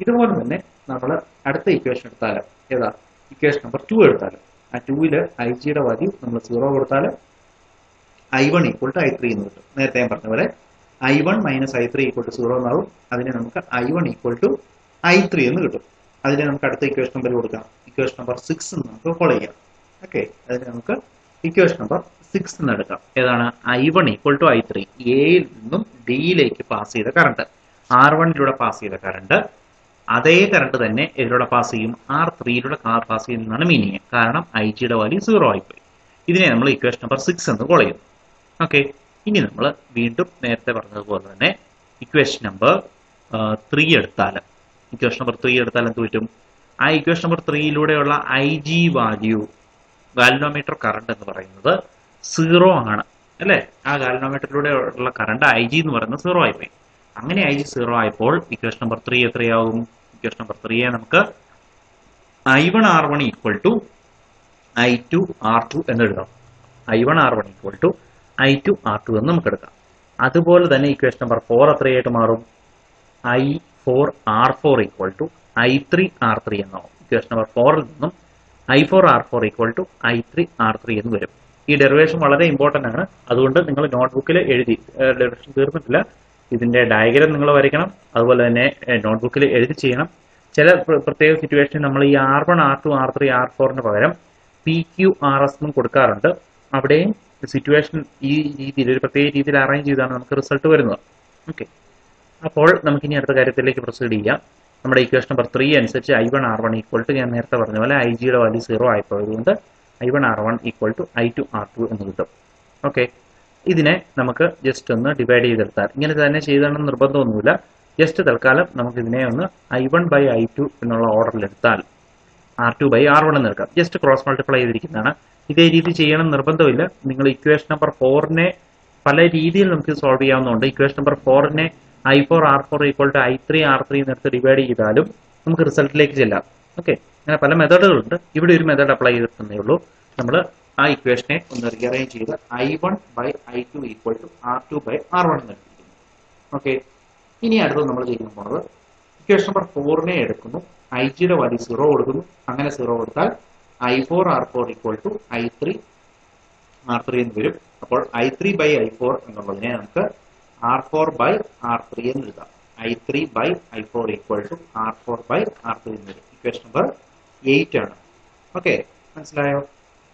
ഇതുപോലെ തന്നെ നമ്മൾ അടുത്ത ഇക്വേഷൻ എടുത്താൽ ഏതാ? ഇക്വേഷൻ നമ്പർ 2 എടുത്താൽ ആ 2-ൽ IG-യുടെ വാല്യൂ നമ്മൾ 0 കൊടുത്താൽ I1 ഈക്വൽ ടു I3 എന്ന് കിട്ടും. നേരത്തെ ഞാൻ പറഞ്ഞ പോലെ I1 minus I3 equal to 0 എന്നാവും. അതിനെ നമുക്ക് I1 ഈക്വൽ ടു I3 എന്ന് കിട്ടും. അതിനെ നമുക്ക് അടുത്ത ഇക്വേഷൻ നമ്പർ കൊടുക്കാം. ഇക്വേഷൻ നമ്പർ 6 നമുക്ക് ഫോളോ ചെയ്യാം. ഓക്കെ, അതിന് നമുക്ക് ഇക്വേഷൻ നമ്പർ 6 എന്ന് എടുക്കാം. ഏതാണ്? I1 equal to I3. എയിൽ നിന്നും ഡിയിലേക്ക് പാസ് ചെയ്ത കറണ്ട്, R1 പാസ് ചെയ്ത കറണ്ട് അതേ കറണ്ട് തന്നെ ഇതിലൂടെ പാസ് ചെയ്യും, R3 പാസ് ചെയ്യുന്നതാണ് മീനിങ്. കാരണം IG വാല്യൂ 0 ആയിപ്പോയി. ഇതിനെ നമ്മൾ ഇക്വേഷൻ നമ്പർ 6 എന്ന് കോൾ ചെയ്യും. ഓക്കെ, ഇനി നമ്മൾ വീണ്ടും നേരത്തെ പറഞ്ഞതുപോലെ തന്നെ ഇക്വേഷൻ നമ്പർ 3 എടുത്താൽ എന്ത് പറ്റും? ആ equation number 3 IG value, galvanometer current എന്ന് പറയുന്നത് 0 ആണ് അല്ലെ? ആ ഗാൽവനോമീറ്ററിലൂടെ ഉള്ള കറണ്ട് IG എന്ന് പറയുന്നത് 0 ആയിപ്പോയി. അങ്ങനെ IG 0 ആയപ്പോൾ ഇക്വേഷൻ നമ്പർ 3 എത്രയാവും? ഇക്വേഷൻ നമ്പർ 3 നമുക്ക് I1 R1 equal to I2 R2 എന്ന് എഴുതാം. I1 R1 equal to I2 R2 എന്ന് നമുക്ക് എടുക്കാം. അതുപോലെ തന്നെ ഇക്വേഷൻ നമ്പർ 4 എത്രയായിട്ട് മാറും? I4 R4 equal to I3 R3 എന്നാവും. ഇക്വേഷൻ നമ്പർ 4ൽ നിന്നും I4 R4 equal to I3 R3 എന്ന് വരും. ഈ ഡെറിവേഷൻ വളരെ ഇമ്പോർട്ടന്റ് ആണ്. അതുകൊണ്ട് നിങ്ങൾ നോട്ട്ബുക്കിൽ എഴുതി, ഡെറിവേഷൻ തീർന്നിട്ടില്ല, ഇതിന്റെ ഡയഗ്രാം നിങ്ങൾ വരയ്ക്കണം. അതുപോലെ തന്നെ നോട്ട്ബുക്കിൽ എഴുതി ചെയ്യണം. ചില പ്രത്യേക സിറ്റുവേഷനിൽ നമ്മൾ ഈ R1 R2 R3 R4 പകരം PQRS എന്നും കൊടുക്കാറുണ്ട്. അവിടെയും സിറ്റുവേഷൻ ഈ രീതിയിൽ ഒരു പ്രത്യേക രീതിയിൽ അറേഞ്ച് ചെയ്താണ് നമുക്ക് റിസൾട്ട് വരുന്നത്. ഓക്കെ, അപ്പോൾ നമുക്കിനി അടുത്ത കാര്യത്തിലേക്ക് പ്രൊസീഡ് ചെയ്യാം. നമ്മുടെ ഇക്വേഷൻ നമ്പർ 3 അനുസരിച്ച് I1 R1 ഈക്വൽ ടു, ഞാൻ നേരത്തെ പറഞ്ഞ പോലെ IG വാല്യൂ 0 ആയപ്പോയതുകൊണ്ട് I1 R1 equal to I2 R2 എന്ന് കിട്ടും. ഓക്കെ, ഇതിനെ നമുക്ക് ജസ്റ്റ് ഒന്ന് ഡിവൈഡ് ചെയ്തെടുത്താൽ, ഇങ്ങനെ തന്നെ ചെയ്തതെന്ന് നിർബന്ധമൊന്നുമില്ല, ജസ്റ്റ് തൽക്കാലം നമുക്ക് ഇതിനെ ഒന്ന് I1 ബൈ I2 എന്നുള്ള ഓർഡറിൽ എടുത്താൽ R2 ബൈ R1 എന്ന് എടുക്കാം. ജസ്റ്റ് ക്രോസ് മൾട്ടിപ്ലൈ ചെയ്തിരിക്കുന്നതാണ്. ഇതേ രീതി ചെയ്യണം നിർബന്ധമില്ല. നിങ്ങൾ ഇക്വേഷൻ നമ്പർ 4 പല രീതിയിൽ നമുക്ക് സോൾവ് ചെയ്യാവുന്നതുണ്ട്. Equation number 4 I4 R4 equal to I3 R3 എന്നെടുത്ത് ഡിവൈഡ് ചെയ്താലും നമുക്ക് റിസൾട്ടിലേക്ക് ചെല്ലാം. ഓക്കെ, അങ്ങനെ പല മെത്തേഡുകളുണ്ട്. ഇവിടെ ഒരു മെത്തേഡ് അപ്ലൈ ചെയ്തിട്ടുണ്ടേ ഉള്ളൂ. നമ്മൾ ആ ഇക്വേഷനെ ഒന്ന് റീഅറേഞ്ച് ചെയ്ത് I1 by I2 equal to R2 by R1 എന്ന് എടുത്തിരിക്കുന്നു. ഓക്കെ, ഇനി അടുത്തത് നമ്മൾ ചെയ്യാൻ പോകുന്നത് ഇക്വേഷൻ നമ്പർ 4 എടുക്കുന്നു, IG വാല്യൂ 0 കൊടുക്കുന്നു. അങ്ങനെ 0 കൊടുത്താൽ I4 R4 equal to I3 R3 എന്ന് വരും. അപ്പോൾ I3 ബൈ I4 എന്നുള്ളതിനെ നമുക്ക് R4 ബൈ R3 എന്ന് എഴുതാം. I3 by I4 equal to R4 by R3 എന്ന് വരും. ഇക്വേഷൻ നമ്പർ 8 ആണ്. ഓക്കെ, മനസ്സിലായോ?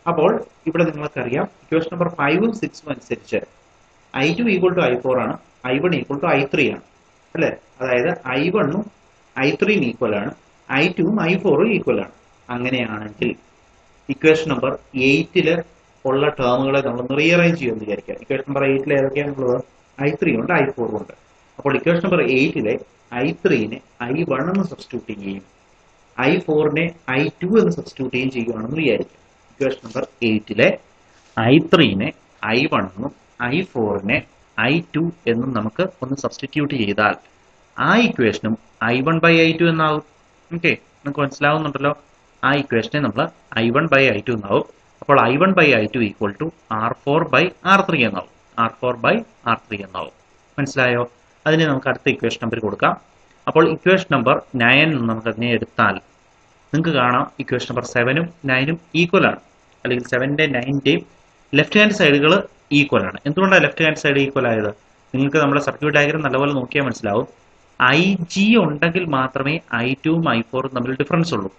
അപ്പോൾ ഇവിടെ നിങ്ങൾക്കറിയാം ഇക്വേഷൻ നമ്പർ 5ഉം 6ഉം അനുസരിച്ച് I2 ഈക്വൽ ടു I4 ആണ്, I1 ഈക്വൽ ടു I3 ആണ് അല്ലെ? അതായത് I1ഉം I3ഉം ഈക്വൽ ആണ്, I2ഉം I4ഉം ഈക്വൽ ആണ്. അങ്ങനെയാണെങ്കിൽ ഇക്വേഷൻ നമ്പർ 8ൽ ഉള്ള ടേമുകളെ നമ്മൾ റീഅറേഞ്ച് ചെയ്യുമെന്ന് വിചാരിക്കാം. Equation number 8ൽ ഏതൊക്കെയാണുള്ളത്? I3 ഉണ്ട്, I4 ഉണ്ട്. അപ്പോൾ ഇക്വേഷൻ നമ്പർ 8ലെ I3നെ I1 എന്ന് സബ്സ്റ്റിറ്റ്യൂട്ട് ചെയ്യും, I4നെ I2 എന്ന് സബ്സ്റ്റിറ്റ്യൂട്ട് ചെയ്യുകയാണെന്ന് വിചാരിക്കും. ഇക്വേഷൻ നമ്പർ 8ലെ I3നെ I1 എന്നും I4നെ I2 എന്നും നമുക്ക് ഒന്ന് സബ്സ്റ്റിറ്റ്യൂട്ട് ചെയ്താൽ ആ ഇക്വേഷനും I1 ബൈ I2 എന്നാവും. ഓക്കെ, നമുക്ക് മനസ്സിലാവുന്നുണ്ടല്ലോ. ആ ഇക്വേഷനെ നമ്മൾ I1 ബൈ I2 എന്നാവും. അപ്പോൾ I1 by I2 equal to R4 by R3 എന്നാവും, R4 ബൈ R3 എന്നാവും. മനസ്സിലായോ? അതിനെ നമുക്ക് അടുത്ത ഇക്വേഷൻ നമ്പർ കൊടുക്കാം. അപ്പോൾ ഇക്വേഷൻ നമ്പർ 9 നമുക്ക് അതിനെ എടുത്താൽ നിങ്ങൾക്ക് കാണാം ഇക്വേഷൻ നമ്പർ 7ഉം 9ഉം ഈക്വൽ ആണ്, അല്ലെങ്കിൽ 7ന്റെയും 9ന്റെയും ലെഫ്റ്റ് ഹാൻഡ് സൈഡുകൾ ഈക്വൽ ആണ്. എന്തുകൊണ്ടാണ് ലെഫ്റ്റ് ഹാൻഡ് സൈഡ് ഈക്വൽ ആയത്? നിങ്ങൾക്ക് നമ്മുടെ സർക്യൂട്ട് ഡയഗ്രം നല്ലപോലെ നോക്കിയാൽ മനസ്സിലാവും. IG ഉണ്ടെങ്കിൽ മാത്രമേ I2ഉം I4ഉം തമ്മിൽ ഡിഫറൻസ് ഉള്ളൂ.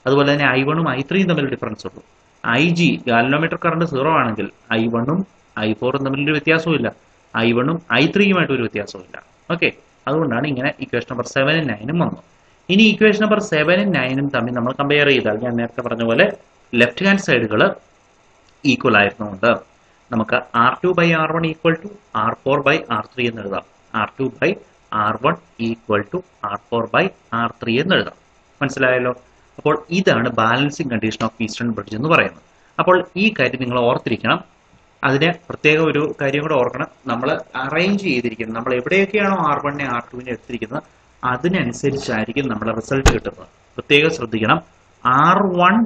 അതുപോലെ തന്നെ I1ഉം I3ഉം തമ്മിൽ ഡിഫറൻസ് ഉള്ളൂ. IG ഗാൽവനോമീറ്റർ കറണ്ട് 0 ആണെങ്കിൽ I1ഉം I4ഉം തമ്മിലൊരു വ്യത്യാസവും I1ഉം I3യുമായിട്ട് ഒരു വ്യത്യാസവും ഇല്ല. ഓക്കെ, അതുകൊണ്ടാണ് ഇങ്ങനെ ഇക്വേഷൻ നമ്പർ 7ഉം 9ഉം വന്നു. ഇനി ഇക്വേഷൻ നമ്പർ 7ഉം 9ഉം തമ്മിൽ നമ്മൾ കമ്പയർ ചെയ്താൽ ഞാൻ നേരത്തെ പറഞ്ഞ പോലെ ലെഫ്റ്റ് ഹാൻഡ് സൈഡുകൾ ഈക്വൽ ആയിരുന്നുകൊണ്ട് നമുക്ക് R2 by R1 equal to R4 by R3 എന്ന് എഴുതാം. R2 by R1 equal to R4 by R3 എന്ന് എഴുതാം. മനസ്സിലായല്ലോ? അപ്പോൾ ഇതാണ് balancing condition of Wheatstone bridge എന്ന് പറയുന്നത്. അപ്പോൾ ഈ കാര്യം നിങ്ങൾ ഓർത്തിരിക്കണം. അതിന് പ്രത്യേക ഒരു കാര്യം കൂടെ ഓർക്കണം. നമ്മൾ അറേഞ്ച് ചെയ്തിരിക്കുന്നത്, നമ്മൾ എവിടെയൊക്കെയാണോ R1നെ R2നെ എടുത്തിരിക്കുന്നത് അതിനനുസരിച്ചായിരിക്കും നമ്മുടെ റിസൾട്ട് കിട്ടുന്നത്. പ്രത്യേകം ശ്രദ്ധിക്കണം. R1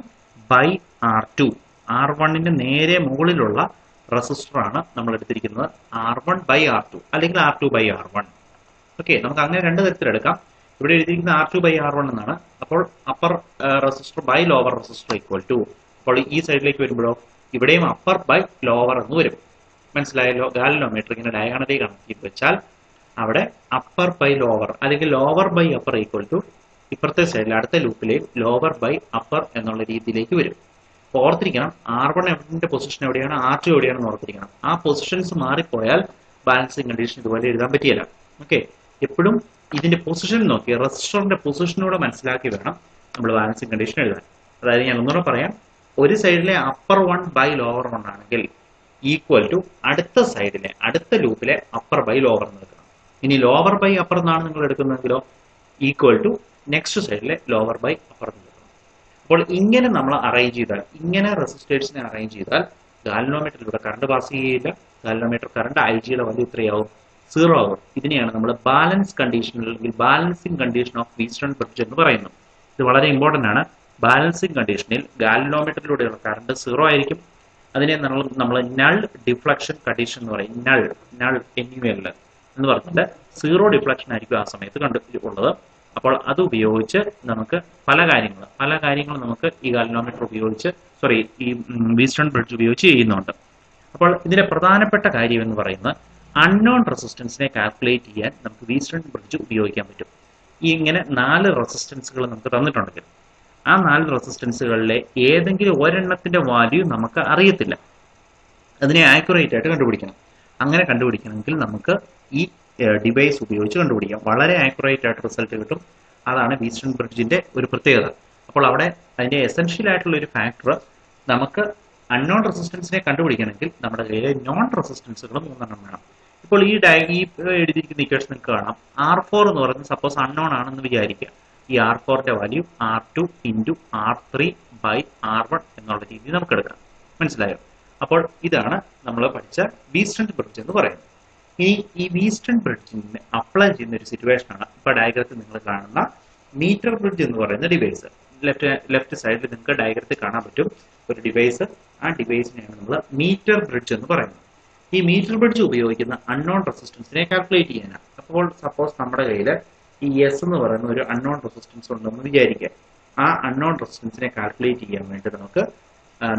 ബൈ R2, R1ന്റെ നേരെ മുകളിലുള്ള റെസിസ്റ്ററാണ് നമ്മൾ എടുത്തിരിക്കുന്നത് R1 ബൈ R2 അല്ലെങ്കിൽ R2 ബൈ R1. ഓക്കെ, നമുക്ക് അങ്ങനെ രണ്ട് തരത്തിലെടുക്കാം. ഇവിടെ എഴുതിയിരിക്കുന്ന R2 ബൈ R1 എന്നാണ്. അപ്പോൾ upper resistor by lower resistor equal to, അപ്പോൾ ഈ സൈഡിലേക്ക് വരുമ്പോഴോ ഇവിടെയും അപ്പർ ബൈ ലോവർ എന്ന് വരും. മനസ്സിലായല്ലോ? ഗാൽവനോമീറ്റർ ഇങ്ങനെ ഡയഗണലി കണക്ട് ചെയ്ത് വെച്ചാൽ അവിടെ അപ്പർ ബൈ ലോവർ അല്ലെങ്കിൽ lower by upper equal to ഇപ്പുറത്തെ സൈഡിൽ അടുത്ത ലൂപ്പിലെ ലോവർ ബൈ അപ്പർ എന്നുള്ള രീതിയിലേക്ക് വരും. ഓർത്തിരിക്കണം R1 ന്റെ പൊസിഷൻ എവിടെയാണ്, R2 എവിടെയാണെന്ന് ഓർത്തിരിക്കണം. ആ പൊസിഷൻസ് മാറിപ്പോയാൽ ബാലൻസിങ് കണ്ടീഷൻ ഇതുപോലെ എഴുതാൻ പറ്റിയില്ല. ഓക്കെ, എപ്പോഴും ഇതിന്റെ പൊസിഷൻ നോക്കി റെസിസ്റ്ററിന്റെ പൊസിഷനൂടെ മനസ്സിലാക്കി വേണം നമ്മൾ ബാലൻസിങ് കണ്ടീഷൻ എഴുതാൻ. അതായത് ഞാൻ ഒന്നുകൂടെ പറയാം, ഒരു സൈഡിലെ അപ്പർ 1 ബൈ ലോവർ 1 ആണെങ്കിൽ ഈക്വൽ ടു അടുത്ത സൈഡിലെ അടുത്ത ലൂപ്പിലെ അപ്പർ ബൈ ലോവർ എന്ന് എടുക്കണം. ഇനി ലോവർ ബൈ അപ്പർ എന്നാണ് നിങ്ങൾ എടുക്കുന്നതെങ്കിലോ ഈക്വൽ ടു നെക്സ്റ്റ് സൈഡിലെ ലോവർ ബൈ അപ്പർ എന്ന് എടുക്കണം. അപ്പോൾ ഇങ്ങനെ നമ്മൾ അറേഞ്ച് ചെയ്താൽ, ഇങ്ങനെ റെസിസ്റ്റേഴ്സിനെ അറേഞ്ച് ചെയ്താൽ ഗാൽവനോമീറ്ററിലൂടെ കറണ്ട് പാസ് ചെയ്യില്ല. ഗാൽവനോമീറ്റർ കറണ്ട് IG-യുടെ വാല്യൂ എത്രയാവും? 0 ആവും. ഇതിനെയാണ് നമ്മൾ ബാലൻസ് കണ്ടീഷൻ അല്ലെങ്കിൽ balancing condition of Wheatstone bridge എന്ന് പറയുന്നത്. ഇത് വളരെ ഇമ്പോർട്ടന്റ് ആണ്. ബാലൻസിങ് കണ്ടീഷനിൽ ഗാൽവനോമീറ്ററിലൂടെയുള്ള കറണ്ട് 0 ആയിരിക്കും. അതിനെ നമ്മൾ നൾ ഡിഫ്ലക്ഷൻ കണ്ടീഷൻ എന്ന് പറയും. നൾ NUL എന്ന് പറഞ്ഞിട്ട് 0 ഡിഫ്ലക്ഷൻ ആയിരിക്കും ആ സമയത്ത് ഉള്ളത്. അപ്പോൾ അത് ഉപയോഗിച്ച് നമുക്ക് പല കാര്യങ്ങളും നമുക്ക് ഈ ഗാൽവനോമീറ്റർ ഉപയോഗിച്ച് ഈ വീസ്റ്റൺ ബ്രിഡ്ജ് ഉപയോഗിച്ച് ചെയ്യുന്നുണ്ട്. അപ്പോൾ ഇതിന്റെ പ്രധാനപ്പെട്ട കാര്യം എന്ന് പറയുന്നത് അൺനോൺ റെസിസ്റ്റൻസിനെ കാൽക്കുലേറ്റ് ചെയ്യാൻ നമുക്ക് വീസ്റ്റൺ ബ്രിഡ്ജ് ഉപയോഗിക്കാൻ പറ്റും. ഇങ്ങനെ 4 റെസിസ്റ്റൻസുകൾ നമുക്ക് തന്നിട്ടുണ്ടെങ്കിൽ ആ 4 റെസിസ്റ്റൻസുകളിലെ ഏതെങ്കിലും ഒരെണ്ണത്തിന്റെ വാല്യൂ നമുക്ക് അറിയത്തില്ല. അതിനെ ആക്യുറേറ്റ് ആയിട്ട് കണ്ടുപിടിക്കണം. അങ്ങനെ കണ്ടുപിടിക്കണമെങ്കിൽ നമുക്ക് ഈ ഡിവൈസ് ഉപയോഗിച്ച് കണ്ടുപിടിക്കാം. വളരെ ആക്യുറേറ്റ് ആയിട്ട് റിസൾട്ട് കിട്ടും. അതാണ് വീസ്റ്റൺ ബ്രിഡ്ജിന്റെ ഒരു പ്രത്യേകത. അപ്പോൾ അവിടെ അതിന്റെ എസെൻഷ്യൽ ആയിട്ടുള്ള ഒരു ഫാക്ടർ, നമുക്ക് അൺനോൺ റെസിസ്റ്റൻസിനെ കണ്ടുപിടിക്കണമെങ്കിൽ നമ്മുടെ കയ്യിൽ നോൺ റെസിസ്റ്റൻസുകൾ 3 വേണം. ഇപ്പോൾ ഈ എഴുതിയിരിക്കുന്ന ഇക്വേഷൻ നിങ്ങൾക്ക് കാണാം. R4 എന്ന് പറയുന്നത് സപ്പോസ് അൺനോൺ ആണെന്ന് വിചാരിക്കുക. ഈ R4ന്റെ value R2 into R3 by R1 എന്നുള്ള രീതിയിൽ നമുക്ക് എടുക്കാം. മനസ്സിലായോ? അപ്പോൾ ഇതാണ് നമ്മൾ പഠിച്ച വീസ്റ്റൺ ബ്രിഡ്ജ് എന്ന് പറയുന്നത്. ഇനി ഈ വീസ്റ്റൺ ബ്രിഡ്ജിന് അപ്ലൈ ചെയ്യുന്ന ഒരു സിറ്റുവേഷൻ ആണ് ഇപ്പൊ ഡയഗ്രത്തിൽ നിങ്ങൾ കാണുന്ന മീറ്റർ ബ്രിഡ്ജ് എന്ന് പറയുന്ന ഡിവൈസ്. ലെഫ്റ്റ് സൈഡിൽ നിങ്ങൾക്ക് ഡയഗ്രത്തിൽ കാണാൻ പറ്റും ഒരു ഡിവൈസ്. ആ ഡിവൈസിനെയാണ് നമ്മൾ മീറ്റർ ബ്രിഡ്ജ് എന്ന് പറയുന്നത്. ഈ മീറ്റർ ബ്രിഡ്ജ് ഉപയോഗിക്കുന്ന അൺനോൺ റെസിസ്റ്റൻസിനെ കാൽക്കുലേറ്റ് ചെയ്യാനാണ്. അപ്പോൾ സപ്പോസ് നമ്മുടെ കയ്യിൽ ഈ S എന്ന് പറയുന്ന ഒരു അൺനോൺ റെസിസ്റ്റൻസ് ഉണ്ടെന്ന് വിചാരിക്കുക. ആ അൺനോൺ റെസിസ്റ്റൻസിനെ കാൽക്കുലേറ്റ് ചെയ്യാൻ വേണ്ടി നമുക്ക്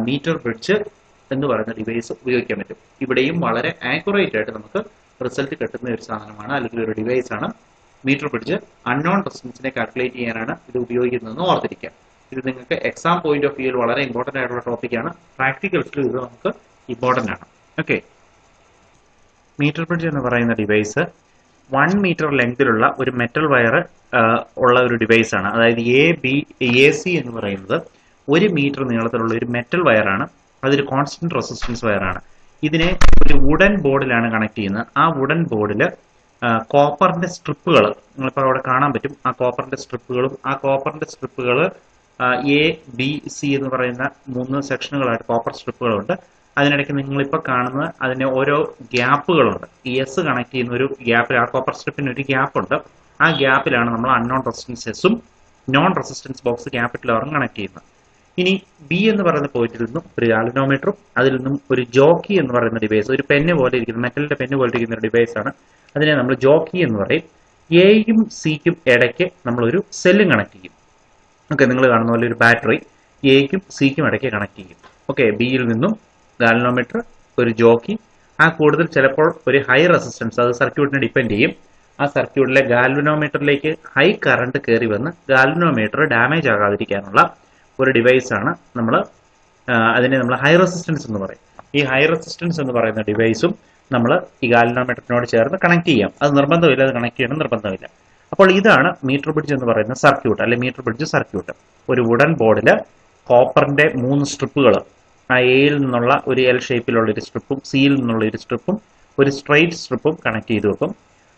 മീറ്റർ ബ്രിഡ്ജ് എന്ന് പറയുന്ന ഡിവൈസ് ഉപയോഗിക്കാൻ പറ്റും. ഇവിടെയും വളരെ ആക്യുറേറ്റ് ആയിട്ട് നമുക്ക് റിസൾട്ട് കിട്ടുന്ന ഒരു സാധനമാണ് അല്ലെങ്കിൽ ഒരു ഡിവൈസ് ആണ് മീറ്റർ ബ്രിഡ്ജ്. അൺനോൺ റെസിസ്റ്റൻസിനെ കാൽക്കുലേറ്റ് ചെയ്യാനാണ് ഇത് ഉപയോഗിക്കുന്നതെന്ന് ഓർത്തിരിക്കുക. ഇത് നിങ്ങൾക്ക് എക്സാം പോയിന്റ് ഓഫ് വ്യൂവിൽ വളരെ ഇമ്പോർട്ടന്റ് ആയിട്ടുള്ള ടോപ്പിക്കാണ്. പ്രാക്ടിക്കൽസിൽ ഇത് നമുക്ക് ഇമ്പോർട്ടന്റ് ആണ്. ഓക്കെ, മീറ്റർ ബ്രിഡ്ജ് എന്ന് പറയുന്ന ഡിവൈസ് 1 മീറ്റർ ലെങ്തിലുള്ള ഒരു മെറ്റൽ വയർ ഉള്ള ഒരു ഡിവൈസ് ആണ്. അതായത് AC എന്ന് പറയുന്നത് 1 മീറ്റർ നീളത്തിലുള്ള ഒരു മെറ്റൽ വയറാണ്. അതൊരു കോൺസ്റ്റന്റ് റെസിസ്റ്റൻസ് വയറാണ്. ഇതിനെ ഒരു വുഡൻ ബോർഡിലാണ് കണക്ട് ചെയ്യുന്നത്. ആ വുഡൻ ബോർഡിൽ കോപ്പറിന്റെ സ്ട്രിപ്പുകൾ നിങ്ങളിപ്പോൾ അവിടെ കാണാൻ പറ്റും. ആ കോപ്പറിന്റെ സ്ട്രിപ്പുകൾ A B C എന്ന് പറയുന്ന 3 സെക്ഷനുകളായിട്ട് കോപ്പർ സ്ട്രിപ്പുകളുണ്ട്. അതിനിടയ്ക്ക് നിങ്ങളിപ്പോൾ കാണുന്ന അതിന് ഓരോ ഗ്യാപ്പുകളുണ്ട്. ഈ S കണക്ട് ചെയ്യുന്ന ഒരു ഗ്യാപ്പിൽ, ആ കോപ്പർ സ്ട്രിപ്പിന് ഒരു ഗ്യാപ്പ് ഉണ്ട്. ആ ഗ്യാപ്പിലാണ് നമ്മൾ അൺനോൺ റെസിസ്റ്റൻസും നോൺ റെസിസ്റ്റൻസ് ബോക്സ് ക്യാപിറ്റൽ ആറും കണക്ട് ചെയ്യുന്നത്. ഇനി B എന്ന് പറയുന്ന പോയിന്റിൽ നിന്നും ഒരു ഗാൽവനോമീറ്ററും അതിൽ നിന്നും ഒരു ജോക്കി എന്ന് പറയുന്ന ഡിവൈസ്, ഒരു പെന്ന് പോലെ ഇരിക്കുന്ന മെറ്റലിന്റെ പെന്ന് പോലെ ഇരിക്കുന്ന ഒരു ഡിവൈസ് ആണ്. അതിനെ നമ്മൾ ജോക്കി എന്ന് പറയും. Aയും Cക്കും ഇടയ്ക്ക് നമ്മളൊരു സെല്ലും കണക്ട് ചെയ്യും. ഓക്കെ, നിങ്ങൾ കാണുന്ന പോലെ ഒരു ബാറ്ററി Aക്കും Cക്കും ഇടയ്ക്ക് കണക്ട് ചെയ്യും. ഓക്കെ, Bയിൽ നിന്നും ഗാൽവനോമീറ്റർ, ഒരു ജോക്കി, ആ കൂടുതൽ ചിലപ്പോൾ ഒരു ഹൈ റെസിസ്റ്റൻസ്, അത് സർക്യൂട്ടിനെ ഡിപ്പെൻഡ് ചെയ്യും. ആ സർക്യൂട്ടിലെ ഗാൽവനോമീറ്ററിലേക്ക് ഹൈ കറണ്ട് കയറി വന്ന് ഗാൽവനോമീറ്റർ ഡാമേജ് ആകാതിരിക്കാനുള്ള ഒരു ഡിവൈസ് ആണ് അതിനെ നമ്മൾ ഹൈ റെസിസ്റ്റൻസ് എന്ന് പറയും. ഈ ഹൈ റെസിസ്റ്റൻസ് എന്ന് പറയുന്ന ഡിവൈസും നമ്മൾ ഈ ഗാൽവനോമീറ്ററിനോട് ചേർന്ന് കണക്ട് ചെയ്യാം. അത് നിർബന്ധമില്ല, അത് കണക്ട് ചെയ്യണം നിർബന്ധമില്ല. അപ്പോൾ ഇതാണ് മീറ്റർ ബ്രിഡ്ജ് എന്ന് പറയുന്ന സർക്യൂട്ട്, അല്ലെങ്കിൽ മീറ്റർ ബ്രിഡ്ജ് സർക്യൂട്ട്. ഒരു വുഡൻ ബോർഡിൽ കോപ്പറിന്റെ 3 സ്ട്രിപ്പുകൾ, ആ Aയിൽ നിന്നുള്ള ഒരു L ഷേപ്പിലുള്ള ഒരു സ്ട്രിപ്പും Cയിൽ നിന്നുള്ള ഒരു സ്ട്രിപ്പും ഒരു സ്ട്രെയിറ്റ് സ്ട്രിപ്പും കണക്ട് ചെയ്ത് വെക്കും.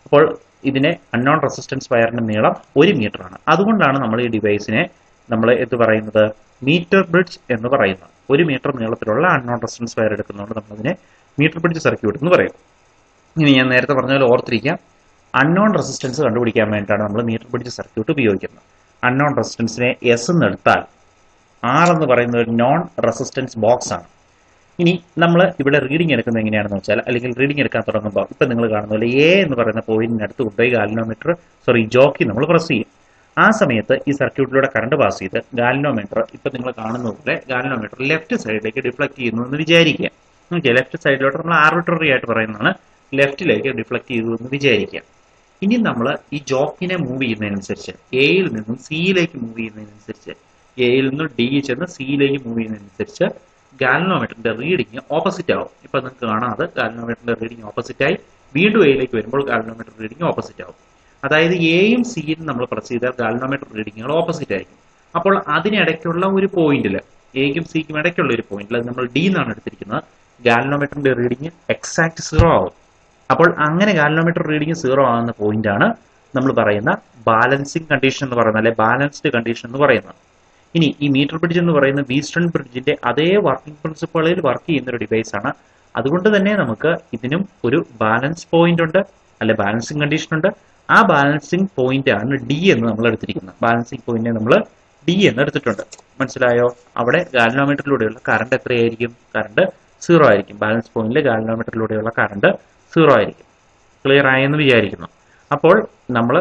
അപ്പോൾ ഇതിനെ അൺനോൺ റെസിസ്റ്റൻസ് വയറിന്റെ നീളം 1 മീറ്റർ ആണ്. അതുകൊണ്ടാണ് നമ്മൾ ഈ ഡിവൈസിനെ നമ്മൾ എന്ത് പറയുന്നത്, മീറ്റർ ബ്രിഡ്ജ് എന്ന് പറയുന്നത്. 1 മീറ്റർ നീളത്തിലുള്ള അൺനോൺ റെസിസ്റ്റൻസ് വയർ എടുക്കുന്നതുകൊണ്ട് നമ്മളതിനെ മീറ്റർ ബ്രിഡ്ജ് സർക്യൂട്ട് എന്ന് പറയും. ഇനി ഞാൻ നേരത്തെ പറഞ്ഞ പോലെ ഓർത്തിരിക്കാം, അൺനോൺ റെസിസ്റ്റൻസ് കണ്ടുപിടിക്കാൻ വേണ്ടിയിട്ടാണ് നമ്മൾ മീറ്റർ ബ്രിഡ്ജ് സർക്യൂട്ട് ഉപയോഗിക്കുന്നത്. അൺനോൺ റെസിസ്റ്റൻസിനെ S എന്ന് എടുത്താൽ R എന്ന് പറയുന്ന ഒരു നോൺ റെസിസ്റ്റൻസ് ബോക്സ് ആണ്. ഇനി നമ്മൾ ഇവിടെ റീഡിംഗ് എടുക്കുന്നത് എങ്ങനെയാണെന്ന് വെച്ചാൽ, അല്ലെങ്കിൽ റീഡിംഗ് എടുക്കാൻ തുടങ്ങുമ്പോൾ ഇപ്പം നിങ്ങൾ കാണുന്ന പോലെ A എന്ന് പറയുന്ന പോയിന്റിനടുത്ത് കൊണ്ടുപോയി ജോക്കി നമ്മൾ പ്രസ് ചെയ്യും. ആ സമയത്ത് ഈ സർക്യൂട്ടിലൂടെ കറണ്ട് പാസ് ചെയ്ത് ഗാൽവനോമീറ്റർ, ഇപ്പം നിങ്ങൾ കാണുന്ന പോലെ ഗാൽവനോമീറ്റർ ലെഫ്റ്റ് സൈഡിലേക്ക് ഡിഫ്ലക്ട് ചെയ്യുന്നു എന്ന് വിചാരിക്കുക. ഓക്കെ, ലെഫ്റ്റ് സൈഡിലോട്ട് നമ്മൾ ആർബിട്രറി ആയിട്ട് പറയുന്നതാണ് ലെഫ്റ്റിലേക്ക് ഡിഫ്ലക്ട് ചെയ്തു എന്ന് വിചാരിക്കുക. ഇനി നമ്മൾ ഈ ജോക്കിനെ മൂവ് ചെയ്യുന്നതിനനുസരിച്ച്, Aയിൽ നിന്നും Cയിലേക്ക് മൂവ് ചെയ്യുന്നതിനനുസരിച്ച് എയിൽ നിന്ന് ഡി ചെന്ന് സിയിലേക്ക് മൂവ് ചെയ്യുന്നതനുസരിച്ച് ഗാൽവനോമീറ്ററിന്റെ റീഡിങ് ഓപ്പോസിറ്റ് ആവും. ഇപ്പൊ നിങ്ങൾക്ക് കാണാം, അത് ഗാൽവനോമീറ്ററിന്റെ റീഡിങ് ഓപ്പോസിറ്റ് ആയി. വീണ്ടും എയിലേക്ക് വരുമ്പോൾ ഗാൽവനോമീറ്റർ റീഡിങ് ഓപ്പോസിറ്റ് ആവും. അതായത് എയും സിയും നമ്മൾ പ്രസ് ചെയ്താൽ ഗാൽവനോമീറ്റർ റീഡിങ്ങുകൾ ഓപ്പോസിറ്റ് ആയിരിക്കും. അപ്പോൾ അതിനിടയ്ക്കുള്ള ഒരു പോയിന്റിൽ, എയ്ക്കും സിക്കും ഇടയ്ക്കുള്ള ഒരു പോയിന്റിൽ, അത് നമ്മൾ ഡി എന്നാണ് എടുത്തിരിക്കുന്നത്, ഗാൽവനോമീറ്ററിന്റെ റീഡിങ് എക്സാക്ട് 0 ആവും. അപ്പോൾ അങ്ങനെ ഗാൽവനോമീറ്റർ റീഡിങ് 0 ആകുന്ന പോയിന്റ് ആണ് നമ്മൾ പറയുന്ന ബാലൻസിങ് കണ്ടീഷൻ എന്ന് പറയുന്നത്, അല്ലെ ബാലൻസ്ഡ് കണ്ടീഷൻ എന്ന് പറയുന്നത്. ഇനി ഈ മീറ്റർ ബ്രിഡ്ജ് എന്ന് പറയുന്ന വീസ്റ്റൺ ബ്രിഡ്ജിന്റെ അതേ വർക്കിംഗ് പ്രിൻസിപ്പിളിൽ വർക്ക് ചെയ്യുന്ന ഒരു ഡിവൈസ് ആണ്. അതുകൊണ്ട് തന്നെ നമുക്ക് ഇതിനും ഒരു ബാലൻസ് പോയിന്റ് ഉണ്ട്, അല്ലെ ബാലൻസിങ് കണ്ടീഷൻ ഉണ്ട്. ആ ബാലൻസിങ് പോയിന്റ് ആണ് ഡി എന്ന് നമ്മൾ എടുത്തിരിക്കുന്നത്. ബാലൻസിങ് പോയിന്റിനെ നമ്മൾ ഡി എന്ന് എടുത്തിട്ടുണ്ട്. മനസ്സിലായോ? അവിടെ ഗാൽവനോമീറ്ററിലൂടെയുള്ള കറണ്ട് എത്രയായിരിക്കും? കറണ്ട് 0 ആയിരിക്കും. ബാലൻസ് പോയിന്റിൽ ഗാൽവനോമീറ്ററിലൂടെയുള്ള കറണ്ട് 0 ആയിരിക്കും. ക്ലിയർ ആയെന്ന് വിചാരിക്കുന്നു. അപ്പോൾ നമ്മൾ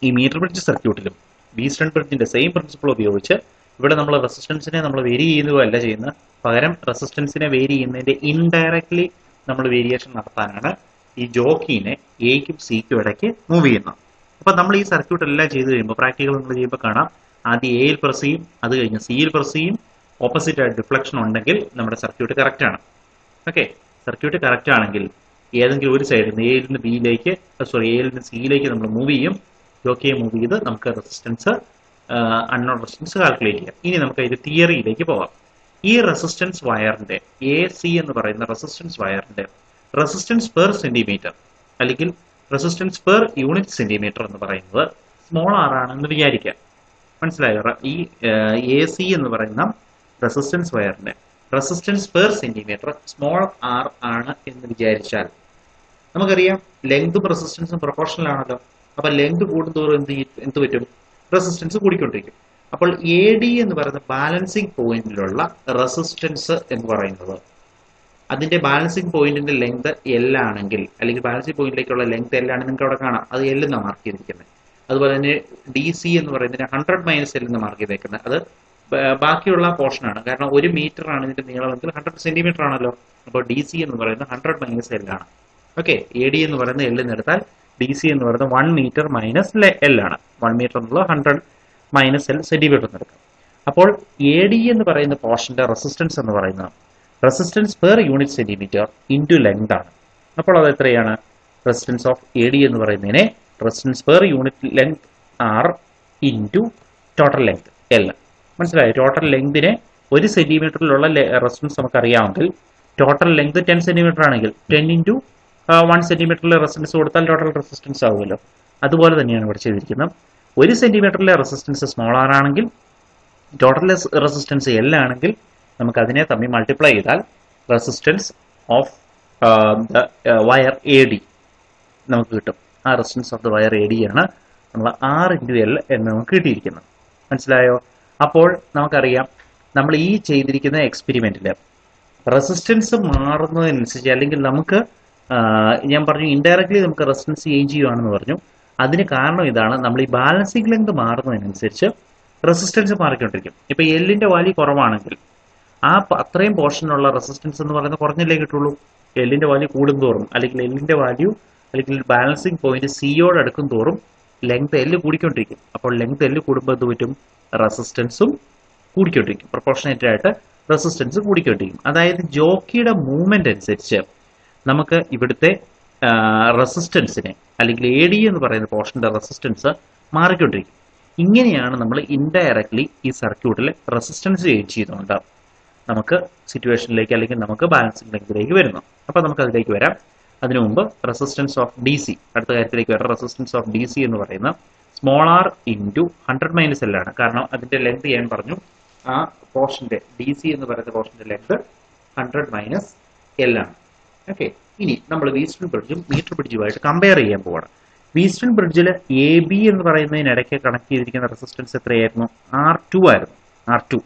ഈ മീറ്റർ ബ്രിഡ്ജ് സർക്യൂട്ടിലും വീസ്റ്റൺ ബ്രിഡ്ജിന്റെ സെയിം പ്രിൻസിപ്പിൾ ഉപയോഗിച്ച് ഇവിടെ നമ്മൾ റെസിസ്റ്റൻസിനെ നമ്മൾ വേരി ചെയ്യുകയല്ല ചെയ്യുന്നത്, പകരം റെസിസ്റ്റൻസിനെ വേരി ചെയ്യുന്നതിന്റെ ഇൻഡയറക്ട്ലി നമ്മൾ വേരിയേഷൻ നടത്താനാണ് ഈ ജോക്കീനെ എയ്ക്കും സിക്കും ഇടയ്ക്ക് മൂവ് ചെയ്യുന്നത്. അപ്പൊ നമ്മൾ ഈ സർക്യൂട്ട് എല്ലാം ചെയ്ത് കഴിയുമ്പോൾ, പ്രാക്ടിക്കൽ നമ്മൾ ചെയ്യുമ്പോൾ കാണാം, ആദ്യം എയിൽ പ്രസ് ചെയ്യും, അത് കഴിഞ്ഞ് സിയിൽ പ്രസ് ചെയ്യും. ഓപ്പോസിറ്റ് ആയിട്ട് ഡിഫ്ലക്ഷൻ ഉണ്ടെങ്കിൽ നമ്മുടെ സർക്യൂട്ട് കറക്റ്റ് ആണ്. ഓക്കെ, സർക്യൂട്ട് കറക്റ്റ് ആണെങ്കിൽ ഏതെങ്കിലും ഒരു സൈഡിൽ നിന്ന് എയിൽ നിന്ന് ബിയിലേക്ക്, എയിൽ നിന്ന് സിയിലേക്ക് നമ്മൾ മൂവ് ചെയ്യും. ജോക്കിയെ മൂവ് ചെയ്ത് നമുക്ക് റെസിസ്റ്റൻസ്, അൺനോൺ റെസിസ്റ്റൻസ് കാൽക്കുലേറ്റ് ചെയ്യാം. ഇനി നമുക്ക് ഇത് തിയറിയിലേക്ക് പോകാം. ഈ റെസിസ്റ്റൻസ് വയറിന്റെ, എ സി എന്ന് പറയുന്ന റെസിസ്റ്റൻസ് വയറിന്റെ റെസിസ്റ്റൻസ് പെർ സെന്റിമീറ്റർ അല്ലെങ്കിൽ റെസിസ്റ്റൻസ് പെർ യൂണിറ്റ് സെന്റിമീറ്റർ എന്ന് പറയുന്നത് സ്മോൾ ആർ ആണെന്ന് വിചാരിക്കാം. മനസ്സിലായോ? ഈ എ സി എന്ന് പറയുന്ന റെസിസ്റ്റൻസ് വയറിന്റെ resistance per centimetre small R ആണ് എന്ന് വിചാരിച്ചാൽ നമുക്കറിയാം ലെങ്തും റെസിസ്റ്റൻസും പ്രൊപ്പോർഷണൽ ആണല്ലോ. അപ്പൊ ലെങ്ത് കൂടുന്തോറും എന്ത് പറ്റും? റെസിസ്റ്റൻസ് കൂടിക്കൊണ്ടിരിക്കും. അപ്പോൾ എ ഡി എന്ന് പറയുന്ന ബാലൻസിങ് പോയിന്റിലുള്ള റെസിസ്റ്റൻസ് എന്ന് പറയുന്നത്, അതിന്റെ ബാലൻസിങ് പോയിന്റിന്റെ ലെങ്ത് എൽ ആണെങ്കിൽ, അല്ലെങ്കിൽ ബാലൻസിങ് പോയിന്റിലേക്കുള്ള ലെങ്ത് എൽ ആണ്, നിങ്ങൾക്ക് അവിടെ കാണാം, അത് എൽ എന്നാണ് മാർക്ക് ചെയ്തിരിക്കുന്നത്. അതുപോലെ തന്നെ ഡി സി എന്ന് പറയുന്നതിന് 100 - എൽ എന്ന് മാർക്ക് ചെയ്തേക്കുന്നത്, അത് ബാക്കിയുള്ള പോർഷൻ ആണ്. കാരണം 1 മീറ്റർ ആണ് ഇതിന്റെ നീളമെങ്കിൽ 100 സെന്റിമീറ്റർ ആണല്ലോ. അപ്പോൾ ഡി സി എന്ന് പറയുന്നത് 100 - എൽ ആണ്. ഓക്കെ, എ ഡി എന്ന് പറയുന്നത് എൽ എന്ന് എടുത്താൽ ഡി സി എന്ന് പറയുന്നത് 1 മീറ്റർ - എൽ ആണ്. 1 മീറ്റർ എന്നുള്ളത് 100 - എൽ സെന്റിമീറ്റർ എന്ന് എടുക്കാം. അപ്പോൾ എ ഡി എന്ന് പറയുന്ന പോർഷന്റെ റെസിസ്റ്റൻസ് എന്ന് പറയുന്നത് resistance per unit centimetre into length ആണ്. അപ്പോൾ അത് എത്രയാണ്? റെസിസ്റ്റൻസ് ഓഫ് എ ഡി എന്ന് പറയുന്നതിനെ resistance per unit length R into total length L. മനസ്സിലായോ? ടോട്ടൽ ലെങ്തിനെ 1 സെന്റിമീറ്ററിലുള്ള റെസിസ്റ്റൻസ് നമുക്ക് അറിയാമെങ്കിൽ ടോട്ടൽ ലെങ്ത് 10 സെന്റിമീറ്റർ ആണെങ്കിൽ 10 ഇൻറ്റു 1 സെന്റിമീറ്ററിലെ റെസിസ്റ്റൻസ് കൊടുത്താൽ ടോട്ടൽ റെസിസ്റ്റൻസ് ആവുമല്ലോ. അതുപോലെ തന്നെയാണ് ഇവിടെ ചെയ്തിരിക്കുന്നത്. 1 സെന്റിമീറ്ററിലെ റെസിസ്റ്റൻസ് സ്മോൾ ആർ ആണെങ്കിൽ ടോട്ടൽ റെസിസ്റ്റൻസ് എൽ ആണെങ്കിൽ നമുക്ക് അതിനെ തമ്മിൽ മൾട്ടിപ്ലൈ ചെയ്താൽ resistance of the wire A D നമുക്ക് കിട്ടും. ആ resistance of the wire A D ആണ് നമ്മൾ ആർ ഇൻറ്റു എൽ എന്ന് നമുക്ക് കിട്ടിയിരിക്കുന്നത്. മനസ്സിലായോ? അപ്പോൾ നമുക്കറിയാം, നമ്മൾ ഈ ചെയ്തിരിക്കുന്ന എക്സ്പെരിമെന്റിൽ റെസിസ്റ്റൻസ് മാറുന്നതനുസരിച്ച്, അല്ലെങ്കിൽ നമുക്ക് ഞാൻ പറഞ്ഞു ഇൻഡയറക്ട്ലി നമുക്ക് റെസിസ്റ്റൻസ് ചേഞ്ച് ചെയ്യുകയാണെന്ന് പറഞ്ഞു. അതിന് കാരണം ഇതാണ്, നമ്മൾ ഈ ബാലൻസിംഗ് ലെങ്ത് മാറുന്നതിനനുസരിച്ച് റെസിസ്റ്റൻസ് മാറിക്കൊണ്ടിരിക്കും. ഇപ്പൊ എല്ലിന്റെ വാല്യൂ കുറവാണെങ്കിൽ ആ അത്രയും പോർഷനുള്ള റെസിസ്റ്റൻസ് എന്ന് പറയുന്നത് കുറഞ്ഞല്ലേ കിട്ടുള്ളൂ. എല്ലിന്റെ വാല്യൂ കൂടുന്തോറും, അല്ലെങ്കിൽ എല്ലിന്റെ വാല്യൂ അല്ലെങ്കിൽ ബാലൻസിങ് പോയിന്റ് സിയോട് അടുക്കും തോറും ലെങ്ത് എല്ല് കൂടിക്കൊണ്ടിരിക്കും. അപ്പോൾ ലെങ്ത് എല്ല് കൂടുമ്പോൾ എന്ത് പറ്റും? റെസിസ്റ്റൻസും കൂടിക്കൊണ്ടിരിക്കും. പ്രൊപ്പോർഷനേറ്റ് ആയിട്ട് റെസിസ്റ്റൻസ് കൂടിക്കൊണ്ടിരിക്കും. അതായത് ജോക്കിയുടെ മൂവ്മെന്റ് അനുസരിച്ച് നമുക്ക് ഇവിടുത്തെ റെസിസ്റ്റൻസിനെ, അല്ലെങ്കിൽ എ ഡി എന്ന് പറയുന്ന പോർഷന്റെ റെസിസ്റ്റൻസ് മാറിക്കൊണ്ടിരിക്കും. ഇങ്ങനെയാണ് നമ്മൾ ഇൻഡയറക്ട്ലി ഈ സർക്യൂട്ടിൽ റെസിസ്റ്റൻസ് ചേഞ്ച് ചെയ്തുകൊണ്ട് നമുക്ക് സിറ്റുവേഷനിലേക്ക്, അല്ലെങ്കിൽ നമുക്ക് ബാലൻസിംഗ് ലെങ്തിലേക്ക് വരുന്നു. അപ്പൊ നമുക്ക് അതിലേക്ക് വരാം. അതിനു മുമ്പ് റെസിസ്റ്റൻസ് ഓഫ് ഡി സി, അടുത്ത കാര്യത്തിലേക്ക് വരാം. റെസിസ്റ്റൻസ് ഓഫ് ഡി സി എന്ന് പറയുന്ന സ്മോൾ ആർ ഇൻറ്റു 100 - എൽ ആണ്. കാരണം അതിന്റെ ലെങ്ത് ഞാൻ പറഞ്ഞു, ആ പോർഷന്റെ ഡി സി എന്ന് പറയുന്ന പോർഷന്റെ ലെങ്ത് 100 - എൽ ആണ്. ഓക്കെ, ഇനി നമ്മൾ വീസ്റ്റൺ ബ്രിഡ്ജും മീറ്റർ ബ്രിഡ്ജുമായിട്ട് കമ്പയർ ചെയ്യാൻ പോവാണ്. വീസ്റ്റൺ ബ്രിഡ്ജിൽ എ ബി എന്ന് പറയുന്നതിനിടയ്ക്ക് കണക്ട് ചെയ്തിരിക്കുന്ന റെസിസ്റ്റൻസ് എത്രയായിരുന്നു? R2 ആയിരുന്നു. R2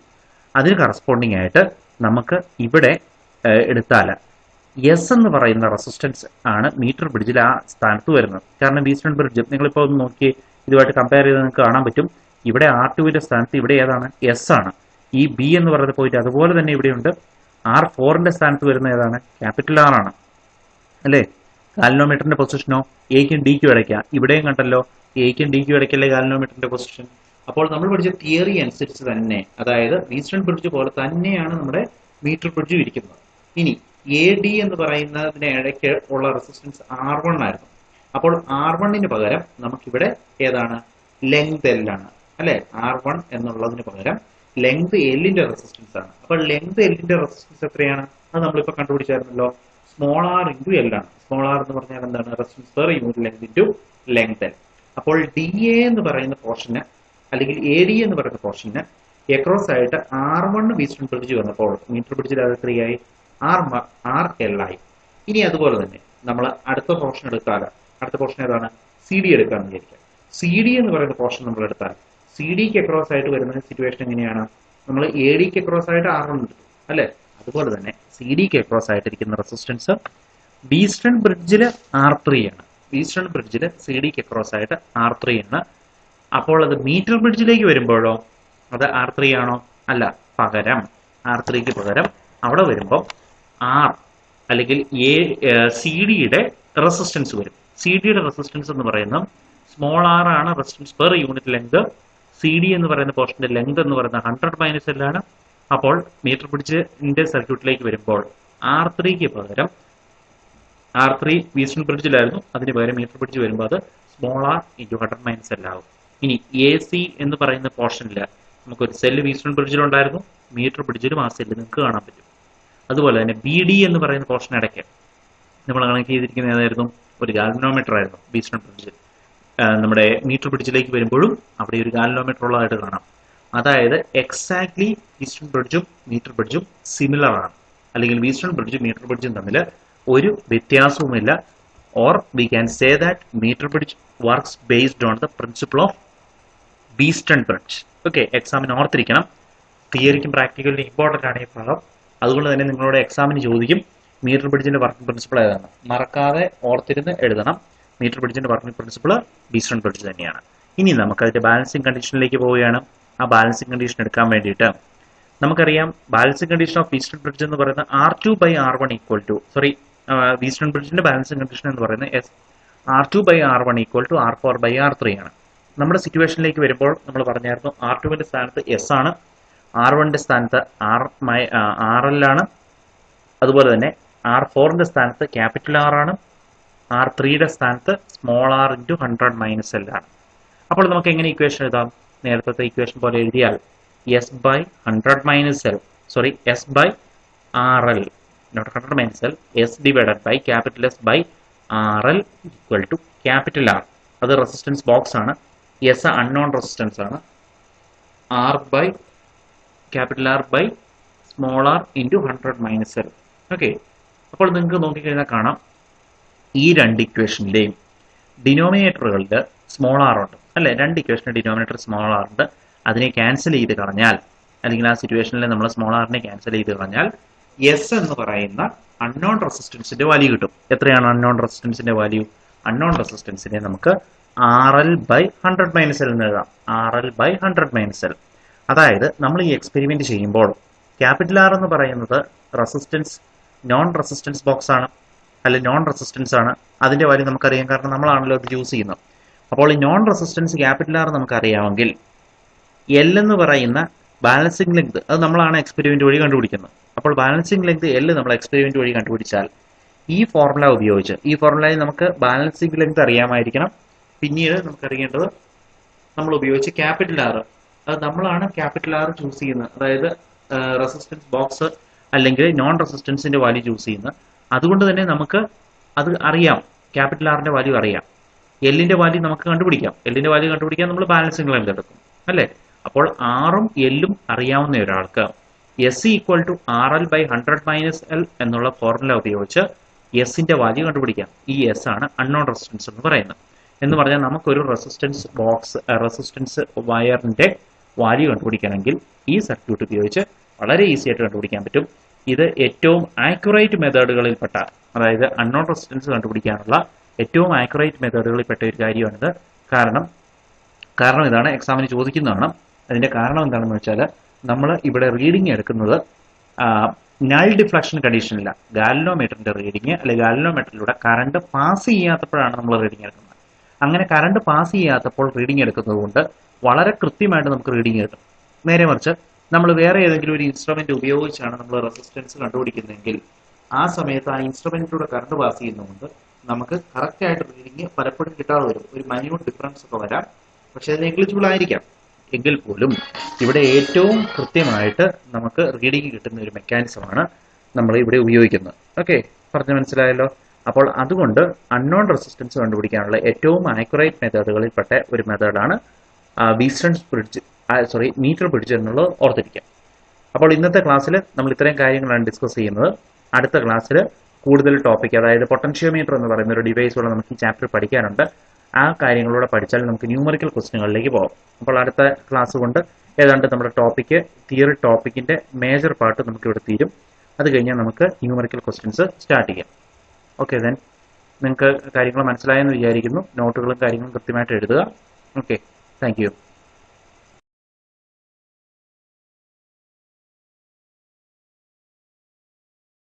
അതിന് കറസ്പോണ്ടിങ് ആയിട്ട് നമുക്ക് ഇവിടെ എടുത്താൽ എസ് എന്ന് പറയുന്ന റെസിസ്റ്റൻസ് ആണ് മീറ്റർ ബ്രിഡ്ജിൽ ആ സ്ഥാനത്ത് വരുന്നത്. കാരണം വീസ്റ്റൺ ബ്രിഡ്ജ് നിങ്ങളിപ്പോൾ ഒന്ന് നോക്കി ഇതുമായിട്ട് കമ്പയർ ചെയ്ത് നിങ്ങൾക്ക് കാണാൻ പറ്റും. ഇവിടെ R2വിന്റെ സ്ഥാനത്ത് ഇവിടെ ഏതാണ്? എസ് ആണ്. ഈ ബി എന്ന് പറയുന്ന പോയിന്റ് അതുപോലെ തന്നെ ഇവിടെയുണ്ട്. R4ന്റെ സ്ഥാനത്ത് വരുന്ന ഏതാണ്? ക്യാപിറ്റൽ ആർ ആണ്, അല്ലേ? ഗാൽവനോമീറ്ററിന്റെ പൊസിഷനോ എയ്ക്കും ഡിക്കും ഇടയ്ക്കാം. ഇവിടെയും കണ്ടല്ലോ, എയ്ക്കും ഡിക്കും ഇടയ്ക്കല്ലേ ഗാൽവനോമീറ്ററിന്റെ പൊസിഷൻ. അപ്പോൾ നമ്മൾ പഠിച്ച തിയറി അനുസരിച്ച് തന്നെ, അതായത് വീസ്റ്റൺ ബ്രിഡ്ജ് പോലെ തന്നെയാണ് നമ്മുടെ മീറ്റർ ബ്രിഡ്ജും ഇരിക്കുന്നത്. ഇനി എ ഡി എന്ന് പറയുന്നതിന് ഇടയ്ക്ക് ഉള്ള റെസിസ്റ്റൻസ് R1 ആയിരുന്നു. അപ്പോൾ R1 പകരം നമുക്കിവിടെ ഏതാണ്, ലെങ്ത് L ആണ് അല്ലെ. R1 എന്നുള്ളതിന് പകരം ലെങ്ത് Lന്റെ റെസിസ്റ്റൻസ് ആണ്. അപ്പോൾ ലെങ്ത് Lന്റെ റെസിസ്റ്റൻസ് എത്രയാണ്, അത് നമ്മളിപ്പോ കണ്ടുപിടിച്ചായിരുന്നല്ലോ, സ്മോൾ r ഇൻറ്റു L ആണ്. സ്മോൾ r എന്ന് പറഞ്ഞാൽ എന്താണ്, resistance per unit length into length L. അപ്പോൾ ഡി എ എന്ന് പറയുന്ന പോർഷന് അല്ലെങ്കിൽ എ ഡി എന്ന് പറയുന്ന പോർഷന് എക്രോസ് ആയിട്ട് R1 വീസ്റ്റൺ ബ്രിഡ്ജ് വന്നപ്പോൾ മീറ്റർ ബ്രിഡ്ജിൽ അത് എത്രയായി, RL ആയി. ഇനി അതുപോലെ തന്നെ നമ്മൾ അടുത്ത പോർഷൻ എടുത്താൽ, അടുത്ത പോർഷൻ ഏതാണ്, സി ഡി എടുക്കാന്ന് വിചാരിക്കാം. സി ഡി എന്ന് പറയുന്ന പോർഷൻ നമ്മൾ എടുത്താൽ സി ഡിക്ക് അക്രോസ് ആയിട്ട് വരുന്ന സിറ്റുവേഷൻ എങ്ങനെയാണ്, നമ്മൾ എ ഡിക്ക് അക്രോസ് ആയിട്ട് R1 എടുത്തു അല്ലെ. അതുപോലെ തന്നെ സി ഡിക്ക് അക്രോസ് ആയിട്ടിരിക്കുന്ന റെസിസ്റ്റൻസ് വീസ്റ്റൺ ബ്രിഡ്ജിൽ R3 ആണ്. വീസ്റ്റൺ ബ്രിഡ്ജിൽ സി ഡിക്ക് അക്രോസ് ആയിട്ട് R3 ആണ്. അപ്പോൾ അത് മീറ്റർ ബ്രിഡ്ജിലേക്ക് വരുമ്പോഴോ അത് R3 ആണോ, അല്ല, പകരം R3ക്ക് പകരം അവിടെ വരുമ്പോൾ R അല്ലെങ്കിൽ സി ഡിയുടെ റെസിസ്റ്റൻസ് വരും. സി ഡിയുടെ റെസിസ്റ്റൻസ് എന്ന് പറയുന്നത് സ്മോൾ r ആണ്, resistance per unit length. C D എന്ന് പറയുന്ന പോർഷന്റെ ലെങ്ത് എന്ന് പറയുന്നത് 100 - L ആണ്. അപ്പോൾ മീറ്റർ ബ്രിഡ്ജിന്റെ സർക്യൂട്ടിലേക്ക് വരുമ്പോൾ R3ക്ക് പകരം, R3 വീസ്റ്റൺ ബ്രിഡ്ജിലായിരുന്നു, അതിന് പകരം മീറ്റർ ബ്രിഡ്ജ് വരുമ്പോൾ അത് സ്മോൾ r ഇൻറ്റു 100 - L ആവും. ഇനി എ സി എന്ന് പറയുന്ന പോർഷനിൽ നമുക്കൊരു സെല്ല് വീസ്റ്റൺ ബ്രിഡ്ജിലുണ്ടായിരുന്നു, മീറ്റർ ബ്രിഡ്ജിലും ആ സെല്ല് നിങ്ങൾക്ക് കാണാൻ പറ്റും. അതുപോലെ തന്നെ ബി ഡി എന്ന് പറയുന്ന പോർഷൻ ഇടയ്ക്ക് നമ്മൾ കണക്ട് ചെയ്തിരിക്കുന്ന ഏതായിരുന്നു, ഒരു ഗാൽവനോമീറ്റർ ആയിരുന്നു വീസ്റ്റൺ ബ്രിഡ്ജ്. നമ്മുടെ മീറ്റർ ബ്രിഡ്ജിലേക്ക് വരുമ്പോഴും അവിടെ ഒരു ഗാൽവനോമീറ്റർ ഉള്ളതായിട്ട് കാണാം. അതായത് എക്സാക്ട്ലി വീസ്റ്റൺ ബ്രിഡ്ജും മീറ്റർ ബ്രിഡ്ജും സിമിലർ ആണ്, അല്ലെങ്കിൽ വീസ്റ്റൺ ബ്രിഡ്ജും മീറ്റർ ബ്രിഡ്ജും തമ്മിൽ ഒരു വ്യത്യാസവുമില്ല. Or we can say that meter bridge works based on the principle of Wheatstone bridge. Okay, എക്സാമിന് ഓർത്തിരിക്കണം. തിയറിക്കും പ്രാക്ടിക്കലിനും ഇമ്പോർട്ടൻ്റ് ആണ് ഈ ഭാഗം. അതുകൊണ്ട് തന്നെ നിങ്ങളോട് എക്സാമിന് ചോദിക്കും മീറ്റർ ബ്രിഡ്ജിന്റെ വർക്കിംഗ് പ്രിൻസിപ്പിൾ ഏതാണ്, മറക്കാതെ ഓർത്തിരുന്ന് എഴുതണം. മീറ്റർ ബ്രിഡ്ജിന്റെ വർക്കിംഗ് പ്രിൻസിപ്പിൾ വീസ്റ്റൺ ബ്രിഡ്ജ് തന്നെയാണ്. ഇനി നമുക്ക് അതിന്റെ ബാലൻസിങ് കണ്ടീഷനിലേക്ക് പോവുകയാണ്. ആ ബാലൻസിങ് കണ്ടീഷൻ എടുക്കാൻ വേണ്ടിയിട്ട് നമുക്കറിയാം, balancing condition of Wheatstone bridge എന്ന് പറയുന്നത് R2/R1 ഈക്വൽ ടു, വീസ്റ്റൺ ബ്രിഡ്ജിന്റെ ബാലൻസിങ് കണ്ടീഷൻ എന്ന് പറയുന്നത് R2/R1 ഈക്വൽ ടു R4/R3 ആണ്. നമ്മുടെ സിറ്റുവേഷനിലേക്ക് വരുമ്പോൾ നമ്മൾ പറഞ്ഞായിരുന്നു R2വിന്റെ സ്ഥാനത്ത് S ആണ്, R1ന്റെ സ്ഥാനത്ത് RL ആണ്, അതുപോലെ തന്നെ R4ന്റെ സ്ഥാനത്ത് ക്യാപിറ്റൽ R ആണ്, R3യുടെ സ്ഥാനത്ത് സ്മോൾ r ഇൻറ്റു 100 - L ആണ്. അപ്പോൾ നമുക്ക് എങ്ങനെ ഇക്വേഷൻ എഴുതാം, നേരത്തെ ഇക്വേഷൻ പോലെ എഴുതിയാൽ S/RL not 100 - L, S divided by capital S by RL equal to capital R. അത് റെസിസ്റ്റൻസ് ബോക്സ് ആണ്. S അൺനോൺ റെസിസ്റ്റൻസ് ആണ്. R by capital R by small r into 100 - L. Okay, അപ്പോൾ നിങ്ങൾക്ക് നോക്കിക്കഴിഞ്ഞാൽ കാണാം ഈ രണ്ട് ഇക്വേഷനിലെയും ഡിനോമിനേറ്ററുകളിൽ സ്മോൾ r ഉണ്ട് അല്ലെ. രണ്ട് ഇക്വേഷൻ്റെ ഡിനോമിനേറ്റർ സ്മോൾ r ഉണ്ട്. അതിനെ ക്യാൻസൽ ചെയ്ത് കളഞ്ഞാൽ, അല്ലെങ്കിൽ ആ സിറ്റുവേഷനിൽ നമ്മൾ സ്മോൾ r-നെ ക്യാൻസൽ ചെയ്ത് കളഞ്ഞാൽ S എന്ന് പറയുന്ന അൺനോൺ റെസിസ്റ്റൻസിന്റെ വാല്യൂ കിട്ടും. എത്രയാണ് അൺനോൺ റെസിസ്റ്റൻസിന്റെ വാല്യൂ? അൺനോൺ റെസിസ്റ്റൻസിനെ നമുക്ക് RL/100 - L എന്ന് എഴുതാം. RL/100 - L. അതായത് നമ്മൾ ഈ എക്സ്പെരിമെന്റ് ചെയ്യുമ്പോൾ ക്യാപിറ്റൽ R എന്ന് പറയുന്നത് റെസിസ്റ്റൻസ് നോൺ റെസിസ്റ്റൻസ് ബോക്സ് ആണ്, അല്ലെ നോൺ റെസിസ്റ്റൻസ് ആണ്. അതിന്റെ വാല്യൂ നമുക്കറിയാം, കാരണം നമ്മളാണല്ലോ അത് യൂസ് ചെയ്യുന്നത്. അപ്പോൾ ഈ non resistance capital R നമുക്കറിയാമെങ്കിൽ L എന്ന് പറയുന്ന ബാലൻസിങ് ലെങ്ത് അത് നമ്മളാണ് എക്സ്പെരിമെന്റ് വഴി കണ്ടുപിടിക്കുന്നത്. അപ്പോൾ ബാലൻസിങ് ലെങ്ത് L നമ്മൾ എക്സ്പെരിമെന്റ് വഴി കണ്ടുപിടിച്ചാൽ ഈ ഫോർമുല ഉപയോഗിച്ച്, ഈ ഫോർമുലയിൽ നമുക്ക് ബാലൻസിങ് ലെങ്ത് അറിയാമായിരിക്കണം. പിന്നീട് നമുക്കറിയേണ്ടത് നമ്മൾ ഉപയോഗിച്ച് ക്യാപിറ്റൽ R, അത് നമ്മളാണ് ക്യാപിറ്റൽ R ചൂസ് ചെയ്യുന്നത്. അതായത് റെസിസ്റ്റൻസ് ബോക്സ് അല്ലെങ്കിൽ നോൺ റെസിസ്റ്റൻസിന്റെ വാല്യൂ ചൂസ് ചെയ്യുന്നത്. അതുകൊണ്ട് തന്നെ നമുക്ക് അത് അറിയാം, ക്യാപിറ്റൽ R-ന്റെ വാല്യൂ അറിയാം. L-ന്റെ വാല്യൂ നമുക്ക് കണ്ടുപിടിക്കാം. L-ന്റെ വാല്യൂ കണ്ടുപിടിക്കാൻ നമ്മൾ ബാലൻസിങ് ലെങ്ത് എടുക്കും അല്ലേ. അപ്പോൾ R-ഉം L-ഉം അറിയാവുന്ന ഒരാൾക്ക് S equal to RL/100 - L എന്നുള്ള ഫോർമുല ഉപയോഗിച്ച് S-ന്റെ വാല്യൂ കണ്ടുപിടിക്കാം. ഈ S ആണ് അൺനോൺ റെസിസ്റ്റൻസ് എന്ന് പറയുന്നത്. എന്ന് പറഞ്ഞാൽ നമുക്കൊരു റെസിസ്റ്റൻസ് ബോക്സ്, റെസിസ്റ്റൻസ് വയറിന്റെ വാല്യൂ കണ്ടുപിടിക്കണമെങ്കിൽ ഈ സർക്യൂട്ട് ഉപയോഗിച്ച് വളരെ ഈസി ആയിട്ട് കണ്ടുപിടിക്കാൻ പറ്റും. ഇത് ഏറ്റവും ആക്യുറേറ്റ് മെത്തേഡുകളിൽപ്പെട്ട, അതായത് അൺനോൺ റെസിസ്റ്റൻസ് കണ്ടുപിടിക്കാനുള്ള ഏറ്റവും ആക്യുറേറ്റ് മെത്തേഡുകളിൽപ്പെട്ട ഒരു കാര്യമാണിത്. കാരണം ഇതാണ്, എക്സാമിന് ചോദിക്കുന്നതാണ്. അതിന്റെ കാരണം എന്താണെന്ന് വെച്ചാൽ നമ്മൾ ഇവിടെ റീഡിംഗ് എടുക്കുന്നത് നൾ ഡിഫ്ലക്ഷൻ കണ്ടീഷനില്ല. ഗാലനോമീറ്ററിന്റെ റീഡിംഗ് അല്ലെങ്കിൽ ഗാലനോമീറ്ററിലൂടെ കറണ്ട് പാസ് ചെയ്യാത്തപ്പോഴാണ് നമ്മൾ റീഡിംഗ് എടുക്കുന്നത്. അങ്ങനെ കറണ്ട് പാസ് ചെയ്യാത്തപ്പോൾ റീഡിംഗ് എടുക്കുന്നത് കൊണ്ട് വളരെ കൃത്യമായിട്ട് നമുക്ക് റീഡിംഗ് കിട്ടും. നേരെ മറിച്ച് നമ്മൾ വേറെ ഏതെങ്കിലും ഒരു ഇൻസ്ട്രുമെന്റ് ഉപയോഗിച്ചാണ് നമ്മൾ റെസിസ്റ്റൻസ് കണ്ടുപിടിക്കുന്നതെങ്കിൽ ആ സമയത്ത് ആ ഇൻസ്ട്രുമെന്റിലൂടെ കറണ്ട് പാസ് ചെയ്യുന്നതുകൊണ്ട് നമുക്ക് കറക്റ്റ് ആയിട്ട് റീഡിംഗ് പലപ്പോഴും കിട്ടാതെ വരും. ഒരു മൈന്യൂട്ട് ഡിഫറൻസ് ഒക്കെ വരാം, പക്ഷെ അത് നെഗ്ലിജിബിൾ ആയിരിക്കാം. എങ്കിൽ പോലും ഇവിടെ ഏറ്റവും കൃത്യമായിട്ട് നമുക്ക് റീഡിംഗ് കിട്ടുന്ന ഒരു മെക്കാനിസമാണ് നമ്മൾ ഇവിടെ ഉപയോഗിക്കുന്നത്. ഓക്കെ, പറഞ്ഞ് മനസ്സിലായല്ലോ. അപ്പോൾ അതുകൊണ്ട് അൺനോൺ റെസിസ്റ്റൻസ് കണ്ടുപിടിക്കാനുള്ള ഏറ്റവും ആക്യുറേറ്റ് മെത്തേഡുകളിൽപ്പെട്ട ഒരു മെത്തേഡാണ് വീസ്റ്റൺസ് ബ്രിഡ്ജ് മീറ്റർ ബ്രിഡ്ജ് എന്നുള്ളത് ഓർത്തിരിക്കാം. അപ്പോൾ ഇന്നത്തെ ക്ലാസ്സിൽ നമ്മൾ ഇത്രയും കാര്യങ്ങളാണ് ഡിസ്കസ് ചെയ്യുന്നത്. അടുത്ത ക്ലാസ്സിൽ കൂടുതൽ ടോപ്പിക്, അതായത് പൊട്ടൻഷ്യോമീറ്റർ എന്ന് പറയുന്ന ഒരു ഡിവൈസോടെ നമുക്ക് ഈ ചാപ്റ്റർ പഠിക്കാനുണ്ട്. ആ കാര്യങ്ങളൂടെ പഠിച്ചാൽ നമുക്ക് ന്യൂമറിക്കൽ ക്വസ്റ്റ്യനുകളിലേക്ക് പോകാം. അപ്പോൾ അടുത്ത ക്ലാസ് കൊണ്ട് ഏതാണ്ട് നമ്മുടെ ടോപ്പിക്ക് തിയറി ടോപ്പിക്കിന്റെ മേജർ പാർട്ട് നമുക്ക് ഇവിടെ തീരും. അത് കഴിഞ്ഞാൽ നമുക്ക് ന്യൂമറിക്കൽ ക്വസ്റ്റ്യൻസ് സ്റ്റാർട്ട് ചെയ്യാം. ഓക്കെ, ദെൻ നിങ്ങൾക്ക് കാര്യങ്ങൾ മനസ്സിലായെന്ന് വിചാരിക്കുന്നു. നോട്ടുകളും കാര്യങ്ങളും കൃത്യമായിട്ട് എഴുതുക. Okay, thank you.